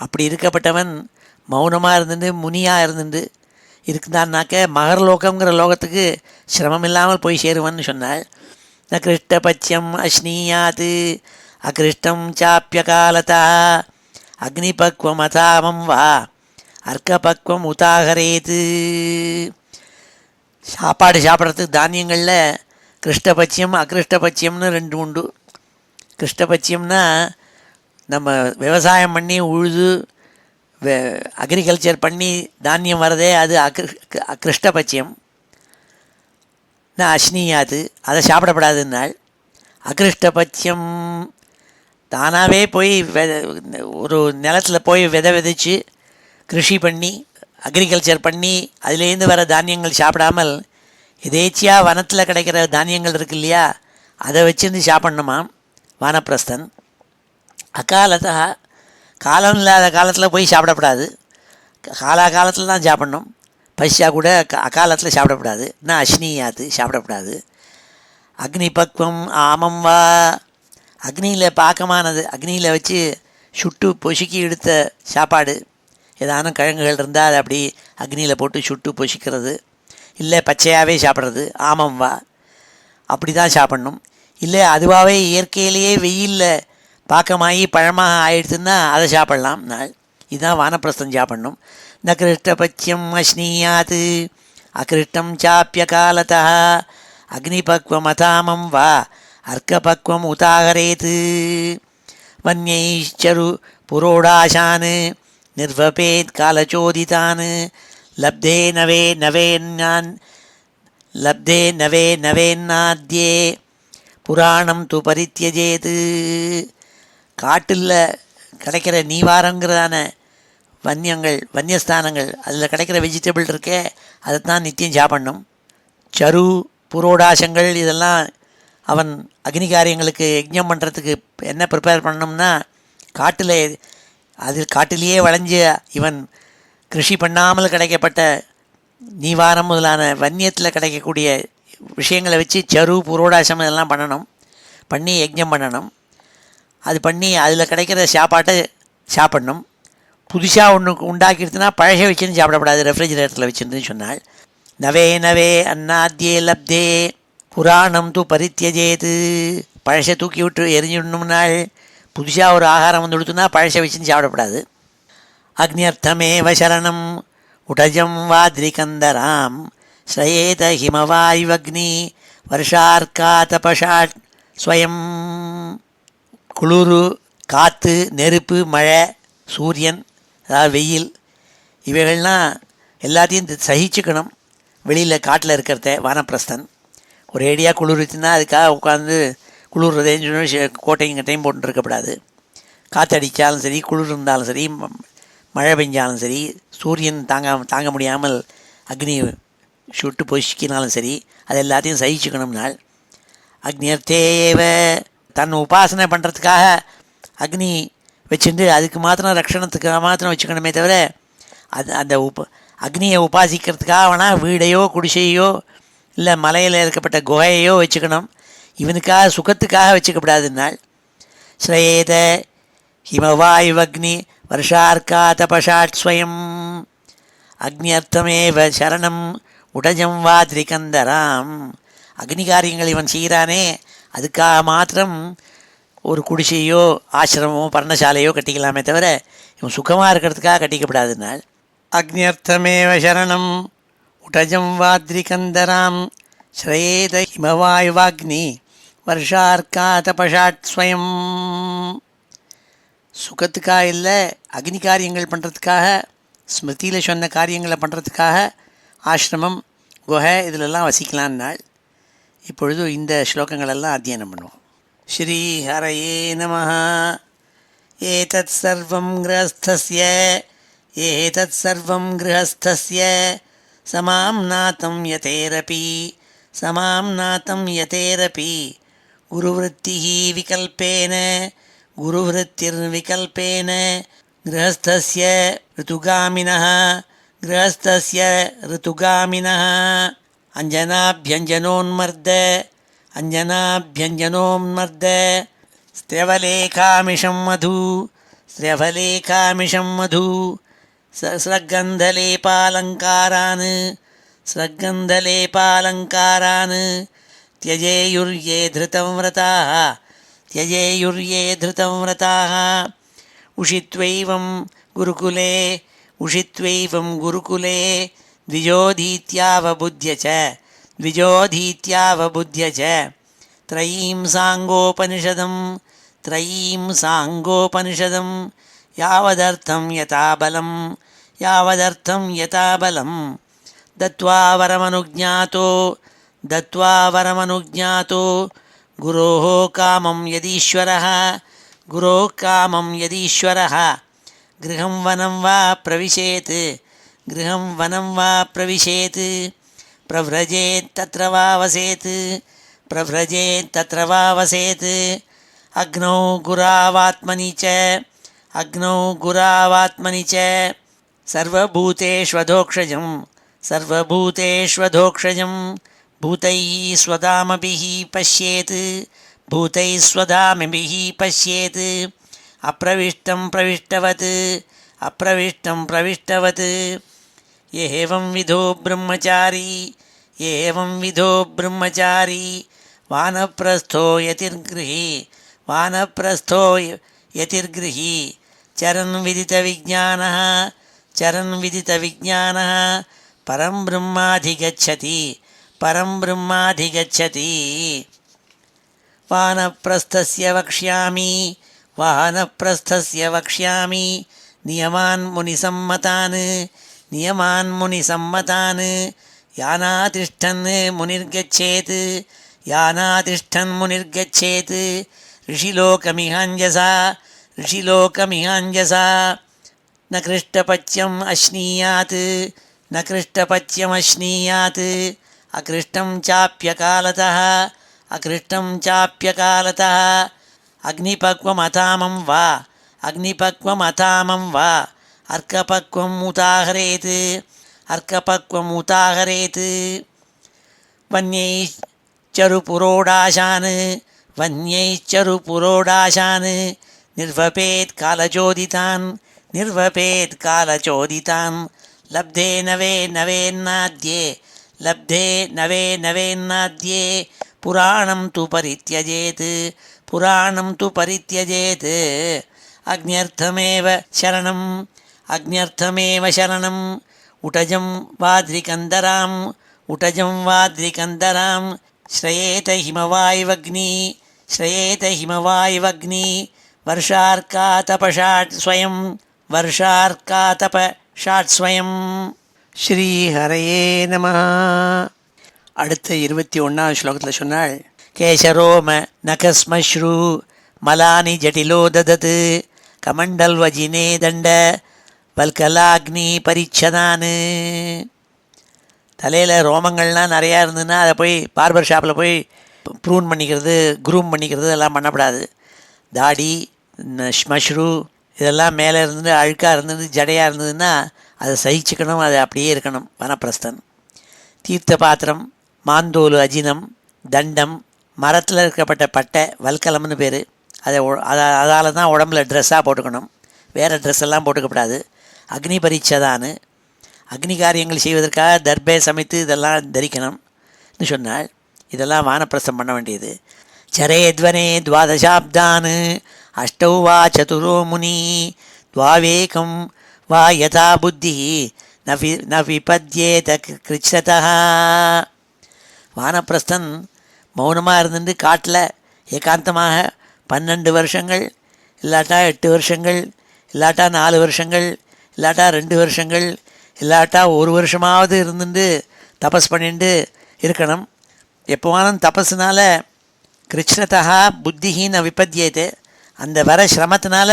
அப்படி இருக்கப்பட்டவன் மௌனமாக இருந்துட்டு முனியாக இருந்துட்டு இருக்குதான்னாக்க மகர்லோகங்கிற லோகத்துக்கு சிரமம் இல்லாமல் போய் சேருவன்னு சொன்னாள். ந கிருஷ்டபட்சம் அஸ்னீயாத் அகிருஷ்டம் சாப்பியகாலதா அக்னிபக்வம் அதாமம் வா அர்க்கபக்வம் உதாகரேது. சாப்பாடு சாப்பிட்றதுக்கு தானியங்களில் கிருஷ்டபட்சியம் அகிருஷ்டபட்சியம்னு ரெண்டு உண்டு. கிருஷ்டபட்சியம்னா நம்ம விவசாயம் பண்ணி உழுது அக்ரிகல்ச்சர் பண்ணி தானியம் வரதே அது அகிருஷ்டபட்சியம். நான் அஸ்னியாது அதை சாப்பிடப்படாதுன்னால். அகிருஷ்டபட்சியம் தானாகவே போய் ஒரு நிலத்தில் போய் விதைச்சு கிருஷி பண்ணி அக்ரிகல்ச்சர் பண்ணி அதுலேருந்து வர தானியங்கள் சாப்பிடாமல் எதேச்சியாக வனத்தில் கிடைக்கிற தானியங்கள் இருக்கு இல்லையா, அதை வச்சுருந்து சாப்பிட்ணுமாம் வானப்பிரஸ்தன். அக்காலத்தா காலம் இல்லாத காலத்தில் போய் சாப்பிடக்கூடாது, காலத்தில் தான் சாப்பிட்ணும். பசியா கூட அக்காலத்தில் சாப்பிடக்கூடாது. நான் அஸ்னியாத்து சாப்பிடக்கூடாது. அக்னி பக்வம் ஆமம் வா, அக்னியில் பாக்கமானது அக்னியில் வச்சு சுட்டு பொசுக்கி எடுத்த சாப்பாடு, ஏதானும் கிழங்குகள் இருந்தால் அதை அப்படி அக்னியில் போட்டு சுட்டு பொசிக்கிறது, இல்லை பச்சையாகவே சாப்பிட்றது ஆமம் வா, அப்படி தான் சாப்பிட்ணும். இல்லை அதுவாகவே இயற்கையிலேயே வெயிலில் பாக்கமாகி பழமாக ஆயிடுச்சுன்னா அதை சாப்பிட்லாம் நாள். இதுதான் வானப்பிரஸ்தம் சாப்பிட்ணும். ந கிருஷ்டபட்சியம் அஸ்னீயாத் அகிருஷ்டம் சாப்பிய காலத்தா அக்னிபக்வம் அதாமம் வா அர்க்கபக்வம் உதாகரேத். வன்யைச்சரு புரோடாசான் நிர்வபேத் காலச்சோதிதான் லப்தே நவே நவேன்னாத்யே புராணம் து பரித்யஜேத். காட்டில் கிடைக்கிற நீவாரங்கிறதான வன்னியஸ்தானங்கள் அதில் கிடைக்கிற வெஜிடபிள் இருக்கே அதைத்தான் நித்தியம் சாப்பிடணும். சரு புரோடாசங்கள் இதெல்லாம் அவன் அக்னி காரியங்களுக்கு யஜ்ஞம் பண்ணுறதுக்கு என்ன ப்ரிப்பேர் பண்ணணும்னா காட்டிலேயே விளைஞ்ச இவன் கிருஷி பண்ணாமல் கிடைக்கப்பட்ட நீவாரம் முதலான வன்னியத்தில் கிடைக்கக்கூடிய விஷயங்களை வச்சு சரு புரோடாசம் இதெல்லாம் பண்ணி யஜ்ஞம் பண்ணணும். அது பண்ணி அதில் கிடைக்கிற சாப்பாட்டை சாப்பிடணும். புதுசாக ஒன்று உண்டாக்கிடுச்சுன்னா பழச வச்சுன்னு சாப்பிடக்கூடாது, ரெஃப்ரிஜிரேட்டரில் வச்சுருந்துன்னு சொன்னால். நவே நவே அன்னாத்தியே லப்தே புராணம் தூ பரித்தியஜேது. பழசை தூக்கி விட்டு எரிஞ்சுடணும்னால் புதுசாக ஒரு ஆகாரம் வந்து கொடுத்துனா பழசை வச்சுன்னு சாப்பிடக்கூடாது. அக்னியர்த்தமேவ சரணம் உடஜம் வாத்ரிகந்தராம் ஸ்ரயேத ஹிமவாயுவக்னி வருஷார்க்கா தபஷாட் ஸ்வயம். குளிர், காற்று, நெருப்பு, மழை, சூரியன், அதாவது வெயில், இவைகள்லாம் எல்லாத்தையும் சகிச்சுக்கணும். வெளியில் காட்டில் இருக்கிறத வானப்பிரஸ்தன் ஒரேடியாக குளிர்ச்சுன்னா அதுக்காக உட்காந்து குளிர்றதேன்னு சொல்லி கோட்டையும் கட்டையும் போட்டு இருக்கக்கூடாது. காற்றடித்தாலும் சரி, குளிர் இருந்தாலும் சரி, மழை பெஞ்சாலும் சரி, சூரியன் தாங்க முடியாமல் அக்னி சுட்டு பொசிக்கினாலும் சரி, அது எல்லாத்தையும் சகிச்சுக்கணும்னால். அக்னியர்த்தேவ தன் உபாசனை பண்ணுறதுக்காக அக்னி வச்சுட்டு அதுக்கு மாத்திரம் ரக்ஷணத்துக்காக மாத்திரம் வச்சுக்கணுமே தவிர அந்த அக்னியை உபாசிக்கிறதுக்காக வேணால் வீடையோ குடிசையோ இல்லை மலையில் இருக்கப்பட்ட குகையோ வச்சுக்கணும். இவனுக்காக சுகத்துக்காக வச்சுக்கப்படாதுனால். ஸ்ரயேத ஹிமவாயுவக்னி வருஷார்க்கா தபஷாட் ஸ்வயம். அக்னி அர்த்தமேவ சரணம் உடஜம் வாத்ரிகந்தராம். அக்னி காரியங்கள் இவன் செய்கிறானே அதுக்காக மாத்திரம் ஒரு குடிசையோ ஆசிரமமோ பர்ணசாலையோ கட்டிக்கலாமே தவிர இவன் சுகமாக இருக்கிறதுக்காக கட்டிக்கப்படாதுனால். அக்னியர்த்தமேவ சரணம் உடஜம் வாத்ரிகந்தராம் ஸ்ரயேத ஹிமவாயுவாக்னி வருஷார்க்கா தபஷாட் ஸ்வயம். சுகத்துக்காக இல்லை, அக்னி காரியங்கள் பண்ணுறதுக்காக, ஸ்மிருதியில் சொன்ன காரியங்களை பண்ணுறதுக்காக ஆசிரமம் குகை இதிலெல்லாம் வசிக்கலான்னாள். இப்பொழுது இந்த ஸ்லோகங்களெல்லாம் அத்தியனம் பண்ணுவோம். ஸ்ரீ ஹரயே நமஹ. ஏதத் சர்வம் கிரஹஸ்தஸ்ய சமாம்நாதம் யதேரபி குருவృத்திஹ விகல்பேன கிரஹஸ்தஸ்ய ருதுகாமினஹ அஞ்சனாபியஞ்சனோன்மர்த ஸ்திரவலேகாமிஷம் மது ஸ்ரக்கந்தலேபாலங்காரான் त्यजेयुर्ये धृतं व्रताः उषित्वैवं गुरुकुले द्विजोधीत्यावबुध्य च त्रयीं साङ्गोपनिषदं यावदर्थं यथा बलं दत्त्वा वरमनुज्ञातो गुरोः कामं यदीश्वरः गृहं वनं वा प्रविशेत् प्रव्रजेत् तत्र वा वसेत् अग्नौ गुरावात्मनि च सर्वभूतेष्वधोक्षजं भूतैः स्वधामभिः पश्येत् अप्रविष्टं प्रविष्टवत् एवं विधो ब्रह्मचारी वानप्रस्थो यतिर्गृही चरन् विदितविज्ञानः परं ब्रह्माधिगच्छति वानप्रस्थस्य वक्ष्यामि नियमान् मुनिसम्मतान् यानातिष्ठन् मुनिर्गच्छेत् ऋषिलोकमिहाञ्जसा ந கிருஷ்டபட்சம் அஸ்னீயாத் ந கிருஷ்டபட்சம் அஸ்னீயாத் அகிருஷ்டம் சாப்பியகாலதः அகிருஷ்டம் சாப்பியகாலதः அக்னிபக்வமதாமம் வா அக்னிபக்வமதாமம் வா அர்க்கபக்வம் உதாஹரேத் அர்க்கபக்வம் உதாஹரேத் வன்யைச்சருபுரோடாசான் வன்யைச்சருபுரோடாசான் நிர்வபேத் காலச்சோதிதான் நிர்வபேத் காலச்சோதிதான் லப்தே நவே நவேன்னாத்யே லப்தே நவே நவேன்னாத்யே புராணம் து பரித்யஜேத் புராணம் து பரித்யஜேத் அக்ஞர்த்தமேவ சரணம் அக்ஞர்த்தமேவ சரணம் உடஜம் வாத்ரிகந்தராம் உடஜம் வாத்ரிகந்தராம் ஸ்ரயேத ஹிமவாய்வக்னி ஸ்ரயேத ஹிமவாய்வக்னி வர்ஷார்க்காதபஷாட் ஸ்வயம் வர்ஷார்க்காதபஷாட் ஸ்வயம். ஸ்ரீஹரயே நமः. அடுத்த 21வது ஸ்லோகத்தில் சொன்னாள், கேசரோம நகஸ்மஸ்ரு மலானி ஜட்டிலோ ததத் கமண்டல்வஜினே தண்ட வல்கலாக்னி பரிச்சதான். தலையில் ரோமங்கள்லாம் நிறையா இருந்ததுன்னா அதை போய் பார்பர் ஷாப்பில் போய் ப்ரூன் பண்ணிக்கிறது, க்ரூம் பண்ணிக்கிறது எல்லாம் பண்ணக்கூடாது. தாடி ஸ்மஷ்ரு இதெல்லாம் மேலே இருந்து அழுக்காக இருந்தது, ஜடையாக இருந்ததுன்னா அதை சகிச்சுக்கணும், அது அப்படியே இருக்கணும். வனப்பிரஸ்தன். தீர்த்த பாத்திரம், மாந்தோலு அஜினம், தண்டம், மரத்தில் இருக்கப்பட்ட பட்டை, வல்கலம்னு பேர். அதால் தான் உடம்புல ட்ரெஸ்ஸாக போட்டுக்கணும், வேறு ட்ரெஸ் எல்லாம் போட்டுக்கப்படாது. அக்னி பரீட்சைதான், அக்னி காரியங்கள் செய்வதற்காக தர்பே சமைத்து இதெல்லாம் தரிக்கணும்னு சொன்னால் இதெல்லாம் வானப்பிரஸ்தம் பண்ண வேண்டியது. சரேத்வனே துவாதசாப்தான் அஷ்டௌ வா சதுரோ முனி துவாவேகம் வா யதா புத்தி ந விபத்யேத கிருச்சதः. வானப்பிரஸ்தன் மௌனமாக இருந்துட்டு காட்டில் ஏகாந்தமாக 12 வருஷங்கள் இல்லாட்டா 8 வருஷங்கள் இல்லாட்டா 4 வருஷங்கள் இல்லாட்டா 2 வருஷங்கள் இல்லாட்டா 1 வருஷமாவது இருந்துட்டு தபஸ் பண்ணிட்டு இருக்கணும். எப்போவானும் தபஸ்னால கிருஷ்ணதா புத்திஹீன விபத்தியேது, அந்த வர சிரமத்தினால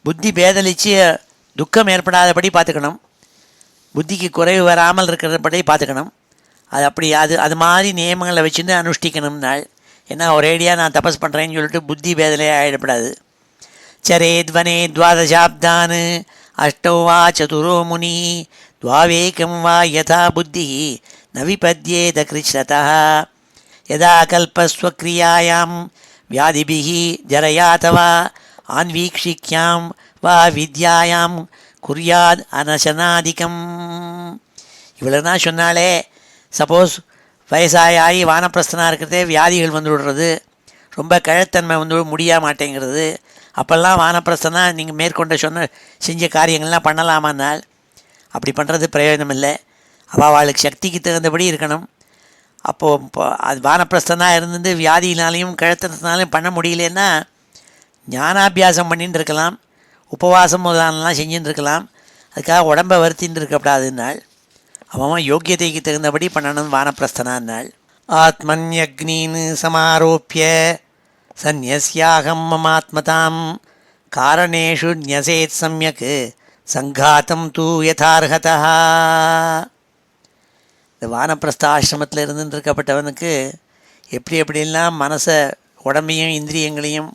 புத்தி பேதலிச்சு துக்கம் ஏற்படாதபடி பார்த்துக்கணும், புத்திக்கு குறைவு வராமல் இருக்கிறபடி பார்த்துக்கணும். அது மாதிரி நியமங்களை வச்சுட்டு அனுஷ்டிக்கணும்னாள். ஏன்னா ஒரேடியாக நான் தபஸ் பண்ணுறேன்னு சொல்லிட்டு புத்தி பேதலையே ஆகிடப்படாது. சரேத்வனே துவாதசாப்தான் அஷ்டௌ வா சதுரோ முனி துவாவேகம் வா யதா புத்தி ந விபத்யேத கிருஷ்ணதः யதா கல்பஸ்வக்ரியாயாம் வியாதிபிஹி ஜரயாதவா ஆன்வீக்ஷிக்யாம் வா வித்யாயாம் குர்யாத் அனசனாதிகம். இவ்வளோ தான் சொன்னாலே. சப்போஸ் வயசாகி வானப்பிரஸ்தனாக இருக்கிறதே வியாதிகள் வந்து விடுறது, ரொம்ப கழத்தன்மை வந்து முடிய மாட்டேங்கிறது, அப்போல்லாம் வானப்பிரஸ்தனா நீங்கள் மேற்கொண்ட செஞ்ச காரியங்கள்லாம் பண்ணலாமான்னால் அப்படி பண்ணுறது பிரயோஜனம் இல்லை. அவளுக்கு சக்திக்கு தகுந்தபடி இருக்கணும். அப்போது அது வானப்பிரஸ்தனாக இருந்துட்டு வியாதியினாலையும் கழத்தனத்தினாலையும் பண்ண முடியலன்னா ஞானாபியாசம் பண்ணின்னு இருக்கலாம், உபவாசம் முதலானலாம் செஞ்சுட்டு இருக்கலாம். அதுக்காக உடம்பை வருத்தின்னு இருக்கக்கூடாதுன்னாள். அவன் யோக்கியதைக்கு தகுந்தபடி பண்ணணும் வானப்பிரஸ்தனான்னாள். ஆத்மன்யக்னீன் சமாரோப்பிய சந்நியஸ்யாகம் மமாத்மதாம் காரணேஷு ஞசேத் சம்யக் சங்காத்தம் தூ யதார்ஹதா. இந்த வானப்பிரஸ்த ஆசிரமத்தில் இருக்கப்பட்டவனுக்கு எப்படியெல்லாம் மனசை உடம்பையும் இந்திரியங்களையும்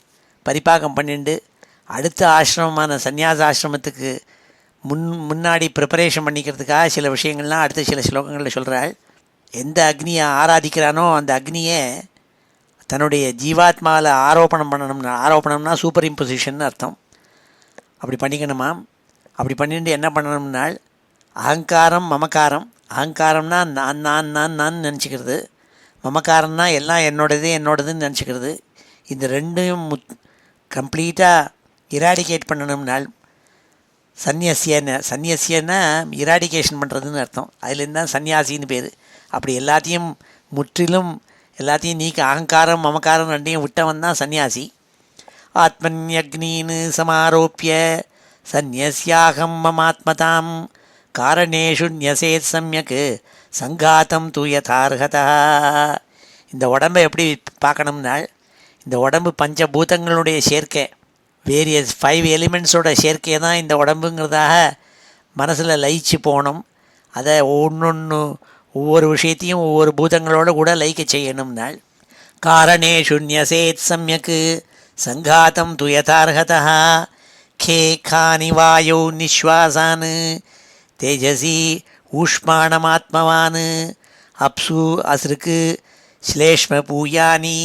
பரிபாகம் பண்ணிட்டு அடுத்த ஆசிரமமான சந்நியாச ஆசிரமத்துக்கு முன்னாடி ப்ரிப்பரேஷன் பண்ணிக்கிறதுக்காக சில விஷயங்கள்லாம் அடுத்த சில ஸ்லோகங்களில் சொல்கிறாள். எந்த அக்னியை ஆராதிக்கிறானோ அந்த அக்னியை தன்னுடைய ஜீவாத்மாவில் ஆரோப்பணம்னா சூப்பர் இம்போசிஷன் அர்த்தம். அப்படி பண்ணிக்கணுமாம். அப்படி பண்ணிட்டு என்ன பண்ணணும்னால் அகங்காரம் மமக்காரம், அகங்காரம்னா நான் நினச்சிக்கிறது, மமக்காரம்னா எல்லாம் என்னோடதுன்னு நினச்சிக்கிறது. இந்த ரெண்டையும் கம்ப்ளீட்டாக இராடிகேட் பண்ணணும்னால் சந்நியசியன்னா இராடிகேஷன் பண்ணுறதுன்னு அர்த்தம். அதுலேருந்து தான் சன்னியாசின்னு பேர். அப்படி எல்லாத்தையும் முற்றிலும் எல்லாத்தையும் நீக்க அகங்காரம் மமக்காரம் ரெண்டையும் விட்டவன் தான் சன்னியாசி. ஆத்மன்யக்னீன் சமாரோப்பிய சந்நியஸ்யாகம் மமாத்மதாம் காரணேஷு ஞசேத் சம்யக் சங்காத்தம் தூ யதார்ஹதா. இந்த உடம்பை எப்படி பார்க்கணும்னால் இந்த உடம்பு பஞ்சபூதங்களுடைய சேர்க்கை, வேரியஸ் 5 எலிமெண்ட்ஸோட சேர்க்கையை தான் இந்த உடம்புங்கிறதாக மனசில் லயிச்சு போகணும். அதை ஒவ்வொரு விஷயத்தையும் ஒவ்வொரு பூதங்களோடு கூட லயிக்க செய்யணும்னாள். காரணேஷு ன்யசேத் சம்யக் சங்காதம் து யதார்ஹதா கே கானி வாயோ நிஸ்வாசான் தேஜசி ஊஷ்மாணமாத்மவான் அப்சு அஸ்ருக்கு ஸ்லேஷ்ம பூயானி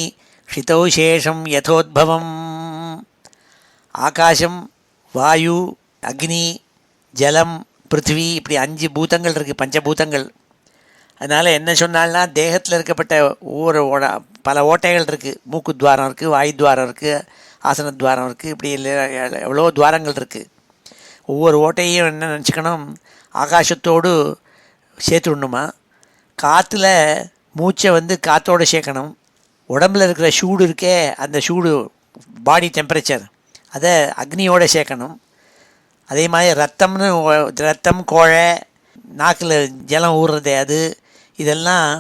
க்ஷிதௌ சேஷம் யதோத்பவம். ஆகாசம், வாயு, அக்னி, ஜலம், பிருத்திவி, இப்படி 5 பூதங்கள் இருக்குது, பஞ்சபூதங்கள். அதனால் என்ன சொன்னால்னா தேகத்தில் இருக்கப்பட்ட ஒவ்வொரு பல ஓட்டைகள் இருக்குது. மூக்கு துவாரம் இருக்குது, வாயு துவாரம் இருக்குது, ஆசனத்வாரம் இருக்குது, இப்படி எவ்வளோ துவாரங்கள் இருக்குது. ஒவ்வொரு ஓட்டையும் என்ன நினச்சிக்கணும், ஆகாசத்தோடு சேர்த்துடணுமா. காற்றுல மூச்சை காற்றோடு சேர்க்கணும். உடம்பில் இருக்கிற சூடு இருக்கே, அந்த சூடு பாடி டெம்பரேச்சர், அதை அக்னியோடு சேர்க்கணும். அதே மாதிரி ரத்தம், கோழை, நாக்கில் ஜலம் ஊறுறதே அது, இதெல்லாம்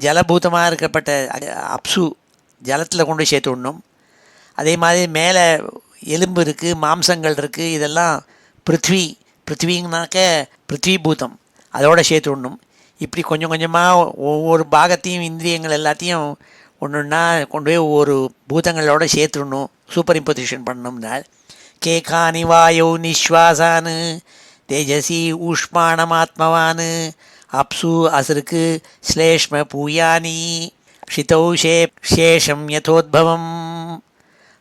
ஜலபூதமாக இருக்கப்பட்ட அப்சு, ஜலத்தில் கொண்டு சேர்த்து விடணும். அதே மாதிரி மேலே எலும்பு இருக்குது, மாம்சங்கள் இருக்குது, இதெல்லாம் பிருத்விங்கனாக்க பிருத்வி பூதம், அதோடு சேர்த்து விடணும். இப்படி கொஞ்சம் கொஞ்சமாக ஒவ்வொரு பாகத்தையும் இந்திரியங்கள் எல்லாத்தையும் ஒன்றுன்னா கொண்டு போய் ஒவ்வொரு பூதங்களோடு சேர்த்துடணும், சூப்பர் இம்போசிஷன் பண்ணணும்னால். கேகானி வாயோ நிஸ்வாசான் தேஜசி ஊஷ்மாணமாத்மவான் அப்சு அசுருக்கு ஸ்லேஷ்ம பூயானி க்ஷிதௌ சேஷம் யதோத்பவம்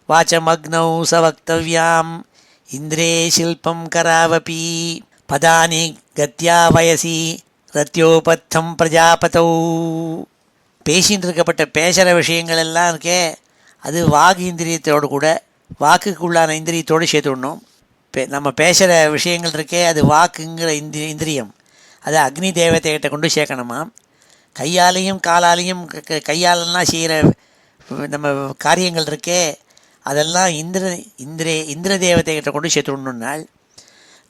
வாச்சமக்னௌ சவக்தவ்யாம் இந்திரே சில்பம் கராவபி பதானி கத்யா வயசி ரத்யோபத்தம் பிரஜாபதௌ. பேசின்னு இருக்கப்பட்ட பேசுகிற விஷயங்கள் எல்லாம் இருக்கே, அது வாக்கு இந்திரியத்தோடு கூட, வாக்குக்குள்ளான இந்திரியத்தோடு சேர்த்து விடணும். நம்ம பேசுகிற விஷயங்கள் இருக்கே, அது வாக்குங்கிற இந்திரியம், அதை அக்னி தேவதைகிட்ட கொண்டு சேர்க்கணுமா. கையாலையும் காலாலையும் கையாலெல்லாம் செய்கிற நம்ம காரியங்கள் இருக்கே, அதெல்லாம் இந்திர தேவதைகிட்ட கொண்டு சேர்த்து விடணுன்னால்.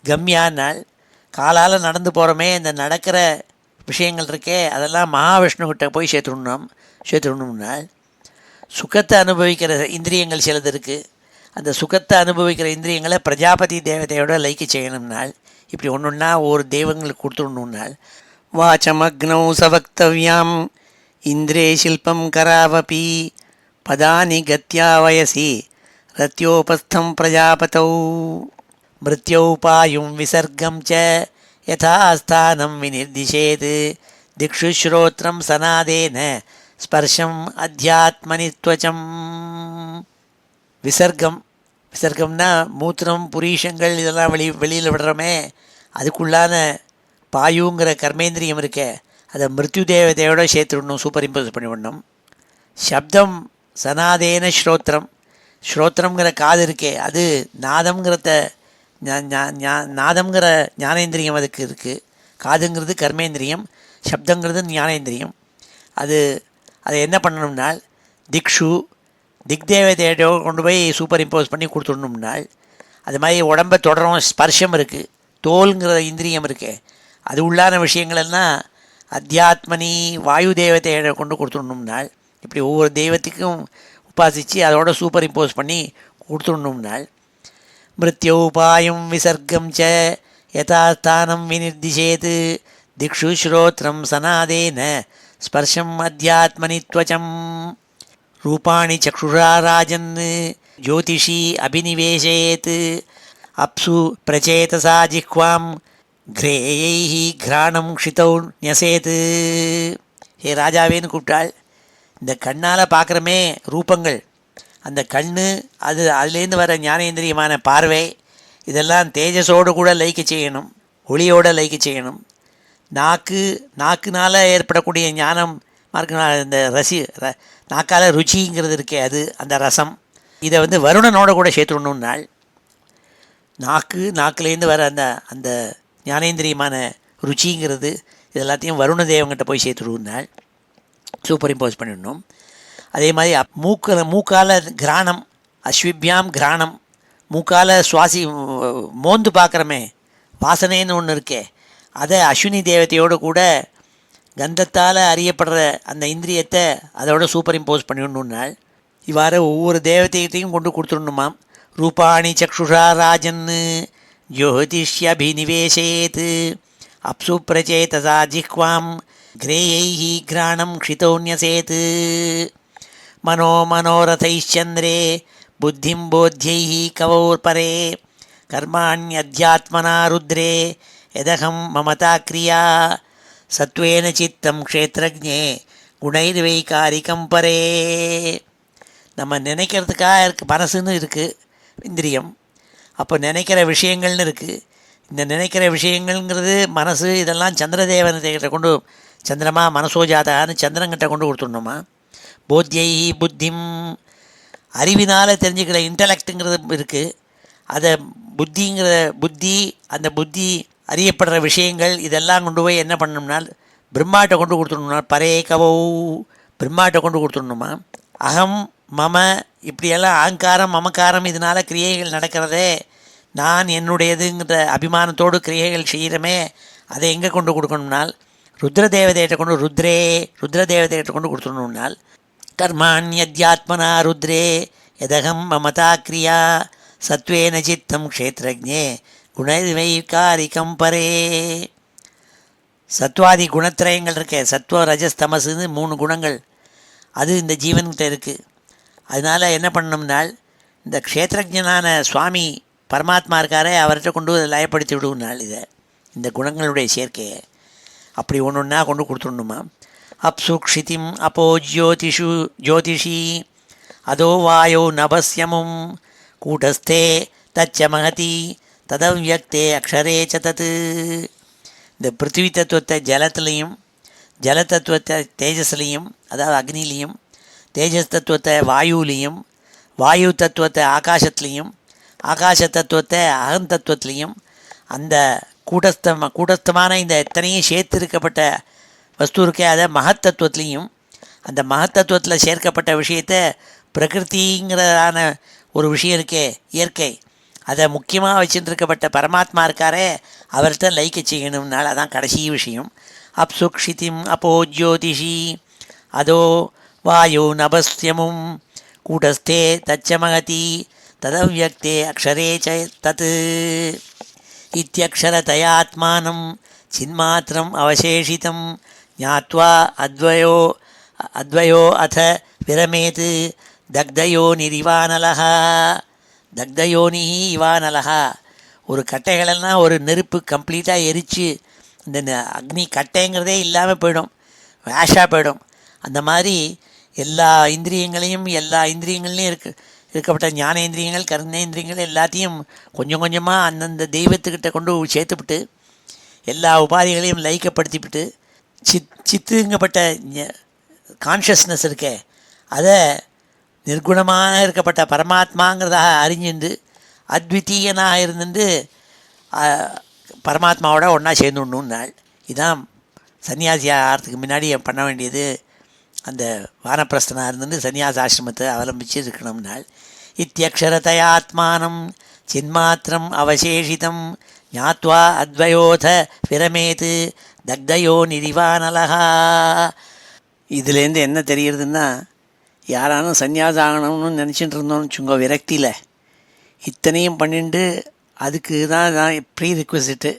கம்யானால் காலால் நடந்து போகிறோமே, இந்த நடக்கிற விஷயங்கள் இருக்கே, அதெல்லாம் மகாவிஷ்ணுக்கிட்ட போய் சேர்த்துடணும்னால். சுகத்தை அனுபவிக்கிற இந்திரியங்கள் சிலது இருக்குது, அந்த சுகத்தை அனுபவிக்கிற இந்திரியங்களை பிரஜாபதி தேவதையோட லைக்க செய்யணும்னால். இப்படி ஒன்றுன்னா ஒவ்வொரு தெய்வங்களுக்கு கொடுத்துடணும்னால். வாச்சமக்னௌ சவக்தவ்யாம் இந்திரே சில்பம் கராவபி பதானி கத்யா வயசி ரத்யோபஸ்தம் பிரஜாபதௌ மிருத்யோபாயும் விசர்க்கம் ச யதாஸ்தானம் விநிர்திஷேத் திக்ஷு ஸ்ரோத்ரம் சனாதேன ஸ்பர்ஷம் அத்தியாத்மனி த்வச்சம். விசர்க்கம்னா மூத்திரம், புரீஷங்கள், இதெல்லாம் வெளியில் விடுறோமே, அதுக்குள்ளான பாயுங்கிற கர்மேந்திரியம் இருக்கே, அதை மிருத்யு தேவதையோடு சேர்த்துடணும், சூப்பர் இம்போஸ் பண்ணி விடணும். சப்தம் சனாதேன ஸ்ரோத்திரங்கிற காது இருக்கே, அது நாதம்ங்கிற ஞானேந்திரியம் அதுக்கு இருக்குது. காதுங்கிறது கர்மேந்திரியம், சப்தங்கிறது ஞானேந்திரியம். அதை என்ன பண்ணணும்னால் திக்தேவதையோட கொண்டு போய் சூப்பர் இம்போஸ் பண்ணி கொடுத்துடணும்னால். அது மாதிரி உடம்பை தொடரும் ஸ்பர்ஷம் இருக்குது, தோல்ங்கிற இந்திரியம் இருக்கே, அது உள்ளான விஷயங்களெல்லாம் அத்தியாத்மனி வாயு தேவதையோட கொண்டு கொடுத்துடணும்னால். இப்படி ஒவ்வொரு தெய்வத்துக்கும் உபாசித்து அதோட சூப்பர் இம்போஸ் பண்ணி கொடுத்துடணும்னால். மிருத்யோபாயம் விசர்க்கம் ச யதாஸ்தானம் விநிர்திஷேத் திக்ஷு ஸ்ரோத்ரம் சனாதேன ஸ்பர்ஷம் அத்தியாத்மனி த்வச்சம். ரூபாணி சக்ஷுஷா ராஜன் ஜோதிஷி அபினிவேஷயேத் அப்சு பிரச்சேதசா ஜிஹ்வாம் கிரேயைஹி கிராணம் க்ஷிதௌ ன்யசேத். ஹே ராஜாவேன்னு கூப்பிட்டாள். இந்த கண்ணால் பார்க்குறமே ரூபங்கள், அந்த கண், அதுலேருந்து வர ஞானேந்திரியமான பார்வை, இதெல்லாம் தேஜஸோடு கூட லைக்க செய்யணும், ஒளியோடு லைக்க செய்யணும். நாக்குனால் ஏற்படக்கூடிய ஞானம் இந்த நாக்கால் ருச்சிங்கிறது இருக்கே, அது அந்த ரசம், இதை வருணனோட கூட சேர்த்துடணும்னால். நாக்குலேருந்து வர அந்த ஞானேந்திரியமான ருச்சிங்கிறது இதெல்லாத்தையும் வருண தேவங்கிட்ட போய் சேர்த்துடுனால் சூப்பர் இம்போஸ் பண்ணிடணும். அதே மாதிரி மூக்கால் கிராணம், அஸ்விபியாம் கிராணம், மூக்கால் மோந்து பார்க்குறமே வாசனைன்னு ஒன்று இருக்கே, அதை அஸ்வினி தேவதையோடு கூட கந்தத்தால் அறியப்படுற அந்த இந்திரியத்தை அதோட சூப்பர் இம்போஸ் பண்ணிடணுன்னால். இவ்வாறு ஒவ்வொரு தேவதைகிட்டையும் கொண்டு கொடுத்துடணுமாம். ரூபாணி சக்ஷுஷா ராஜன் ஜோதிஷ்யபிநிவேசயேத் அப்சு பிரச்சேதசா ஜிஹ்வாம் கிரேயைः கிராணம் க்ஷிதோன்யசேத் மனோ மனோரதைश्चन्द्रे புத்திம் போத்யைः கவோர்பரே கர்மாண்யத்யாத்மனா ருத்ரே யதகம் மமதா கிரியா சத்வேன சித்தம் க்ஷேத்ரஜ்ஞே குணைர்வைகாரிகம் பரே. நம்ம நினைக்கிறதுக்காக மனசுன்னு இருக்குது, இந்திரியம். அப்போ நினைக்கிற விஷயங்கள்னு இருக்குது. இந்த நினைக்கிற விஷயங்கள்ங்கிறது மனசு, இதெல்லாம் சந்திரதேவனத்தை கொண்டு, சந்திரமா மனசோஜாதான்னு சந்திரங்கிட்ட கொண்டு கொடுத்துடணுமா. போத்யை புத்திம், அறிவினால் தெரிஞ்சுக்கிற இன்டலெக்ட்டுங்கிறது இருக்குது. அதை புத்திங்கிற புத்தி, அந்த புத்தி அறியப்படுற விஷயங்கள் இதெல்லாம் கொண்டு போய் என்ன பண்ணணும்னால் பிரம்மாட்ட கொண்டு கொடுத்துடணும்னா பரே கவோ, பிரம்மாட்ட கொண்டு கொடுத்துடணுமா. அகம் மம இப்படியெல்லாம் அகங்காரம் மமக்காரம் இதனால் கிரியைகள் நடக்கிறதே, நான் என்னுடையதுங்கிற அபிமானத்தோடு கிரியைகள் செய்கிறமே, அதை எங்கே கொண்டு கொடுக்கணும்னால் ருத்ரதேவதையிட்ட கொண்டு ருத்ரதேவதையிட்ட கொண்டு கொடுத்துடணும்னால் கர்மாண்யத்யாத்மனா ருத்ரே யதகம் மமதா கிரியா சத்வேன சித்தம் க்ஷேத்ரஜ்ஞே குணைர்வைகாரிகம் பரே. சத்வாதி குணத்திரயங்கள் இருக்கே, சத்வ ரஜஸ் தமசுன்னு 3 குணங்கள், அது இந்த ஜீவன்கிட்ட இருக்குது. அதனால் என்ன பண்ணணும்னால் இந்த க்ஷேத்ரஜனான சுவாமி பரமாத்மா இருக்காரே, அவர்கிட்ட கொண்டு லயப்படுத்தி விடுவோம்னால் இதை இந்த குணங்களுடைய சேர்க்கையை அப்படி ஒன்று ஒன்றா கொண்டு கொடுத்துடணுமா. அப்சு க்ஷிதிம் அப்போ ஜோதிஷி அதோ வாயோ நபஸ்யமும் கூட்டஸ்தே தச்ச மகதி ததவ்யக்தே அக்ஷரே ச தத். இந்த பிருத்திவி தத்துவத்தை ஜலத்துலேயும், ஜல தத்துவத்தை தேஜஸ்லேயும், அதாவது அக்னிலையும், தேஜஸ் தத்துவத்தை வாயுலேயும், வாயு தத்துவத்தை ஆகாசத்துலேயும், ஆகாச தத்துவத்தை அகம் தத்துவத்துலேயும், அந்த கூட்டஸ்தமான இந்த எத்தனையும் சேர்த்து இருக்கப்பட்ட வஸ்து இருக்கே அதை மகத்தத்துவத்துலேயும், அந்த மகத்தத்துவத்தில் சேர்க்கப்பட்ட விஷயத்தை பிரகிருதிங்கிறதான ஒரு விஷயம் இருக்கே இயற்கை, அதை முக்கியமாக வச்சுருக்கப்பட்ட பரமாத்மா இருக்காரே அவர்கிட்ட லைக்க செய்யணும்னால அதான் கடைசி விஷயம். அப்சு க்ஷிதிம் அப்போ ஜோதிஷி அதோ வாயோ நபஸ்யமும் கூட்டஸ்தே தச்ச மகதி ததவ்யக்தே அக்ஷரே ச தத் இத்யக்ஷரதயாத்மானம் சின்மாத்திரம் அவசேஷிதம் ஞாத்வா அத்வயோ அத விரமேத் தக்தயோனிரிவானலஹ. தக்தயோனிஹி இவானலஹா. ஒரு கட்டைகளெல்லாம் ஒரு நெருப்பு கம்ப்ளீட்டாக எரித்து இந்த அக்னி கட்டைங்கிறதே இல்லாமல் போயிடும், வேஷாக போயிடும். அந்த மாதிரி எல்லா இந்திரியங்களையும் இருக்கப்பட்ட ஞானேந்திரியங்கள் கர்ணேந்திரியங்கள் எல்லாத்தையும் கொஞ்சம் கொஞ்சமாக அந்தந்த தெய்வத்துக்கிட்ட கொண்டு சேர்த்துவிட்டு எல்லா உபாதிகளையும் லைக்கப்படுத்திவிட்டு சித்துங்கப்பட்ட கான்ஷியஸ்னஸ் இருக்கே அதை நிர்குணமாக இருக்கப்பட்ட பரமாத்மாங்கிறதாக அறிஞ்சுண்டு அத்விதீயனாக இருந்துட்டு பரமாத்மாவோட ஒன்றா சேர்ந்துடணும் நாள். இதுதான் சன்னியாசி ஆகிறதுக்கு முன்னாடி பண்ண வேண்டியது. அந்த வானப்பிரஸ்தனாக இருந்துட்டு சன்னியாச ஆசிரமத்தை அவலம்பித்து இருக்கணும் நாள். இத்தியக்ஷரதயாத்மானம் சின்மாத்திரம் அவசேஷிதம் ஞாத்வா அத்வயோத விரமேத் தக்தயோ நிரிவானலஹா. இதுலேருந்து என்ன தெரிகிறதுன்னா, யாரானும் சன்னியாசம் ஆகணும்னு நினச்சிட்டு இருந்தோம்னு வச்சுக்கோ, விரக்தியில் இத்தனையும் பண்ணிட்டு அதுக்கு தான் ப்ரீ ரிக்வசிட்டு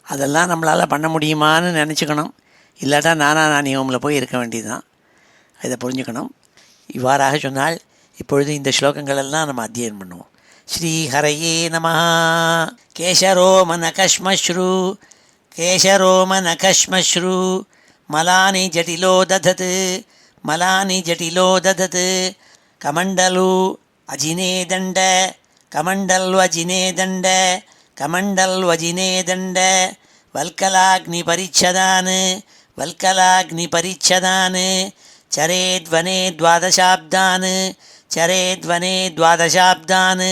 அதெல்லாம் நம்மளால் பண்ண முடியுமான்னு நினச்சிக்கணும். இல்லாட்டா நானி ஹோமில் போய் இருக்க வேண்டியது தான். இதை புரிஞ்சுக்கணும். இவ்வாறாக சொன்னால் இப்பொழுது இந்த ஸ்லோகங்களெல்லாம் நம்ம அத்தியனம் பண்ணுவோம். ஸ்ரீஹரையே நமஹ. கேசரோமநகஸ்மஸ்ரு மலானி ஜட்டிலோ ததத் கமண்டல்வஜினே தண்ட வல்கலாக்னி பரிச்சதான் சரேத்வனே द्वादशाब्दान्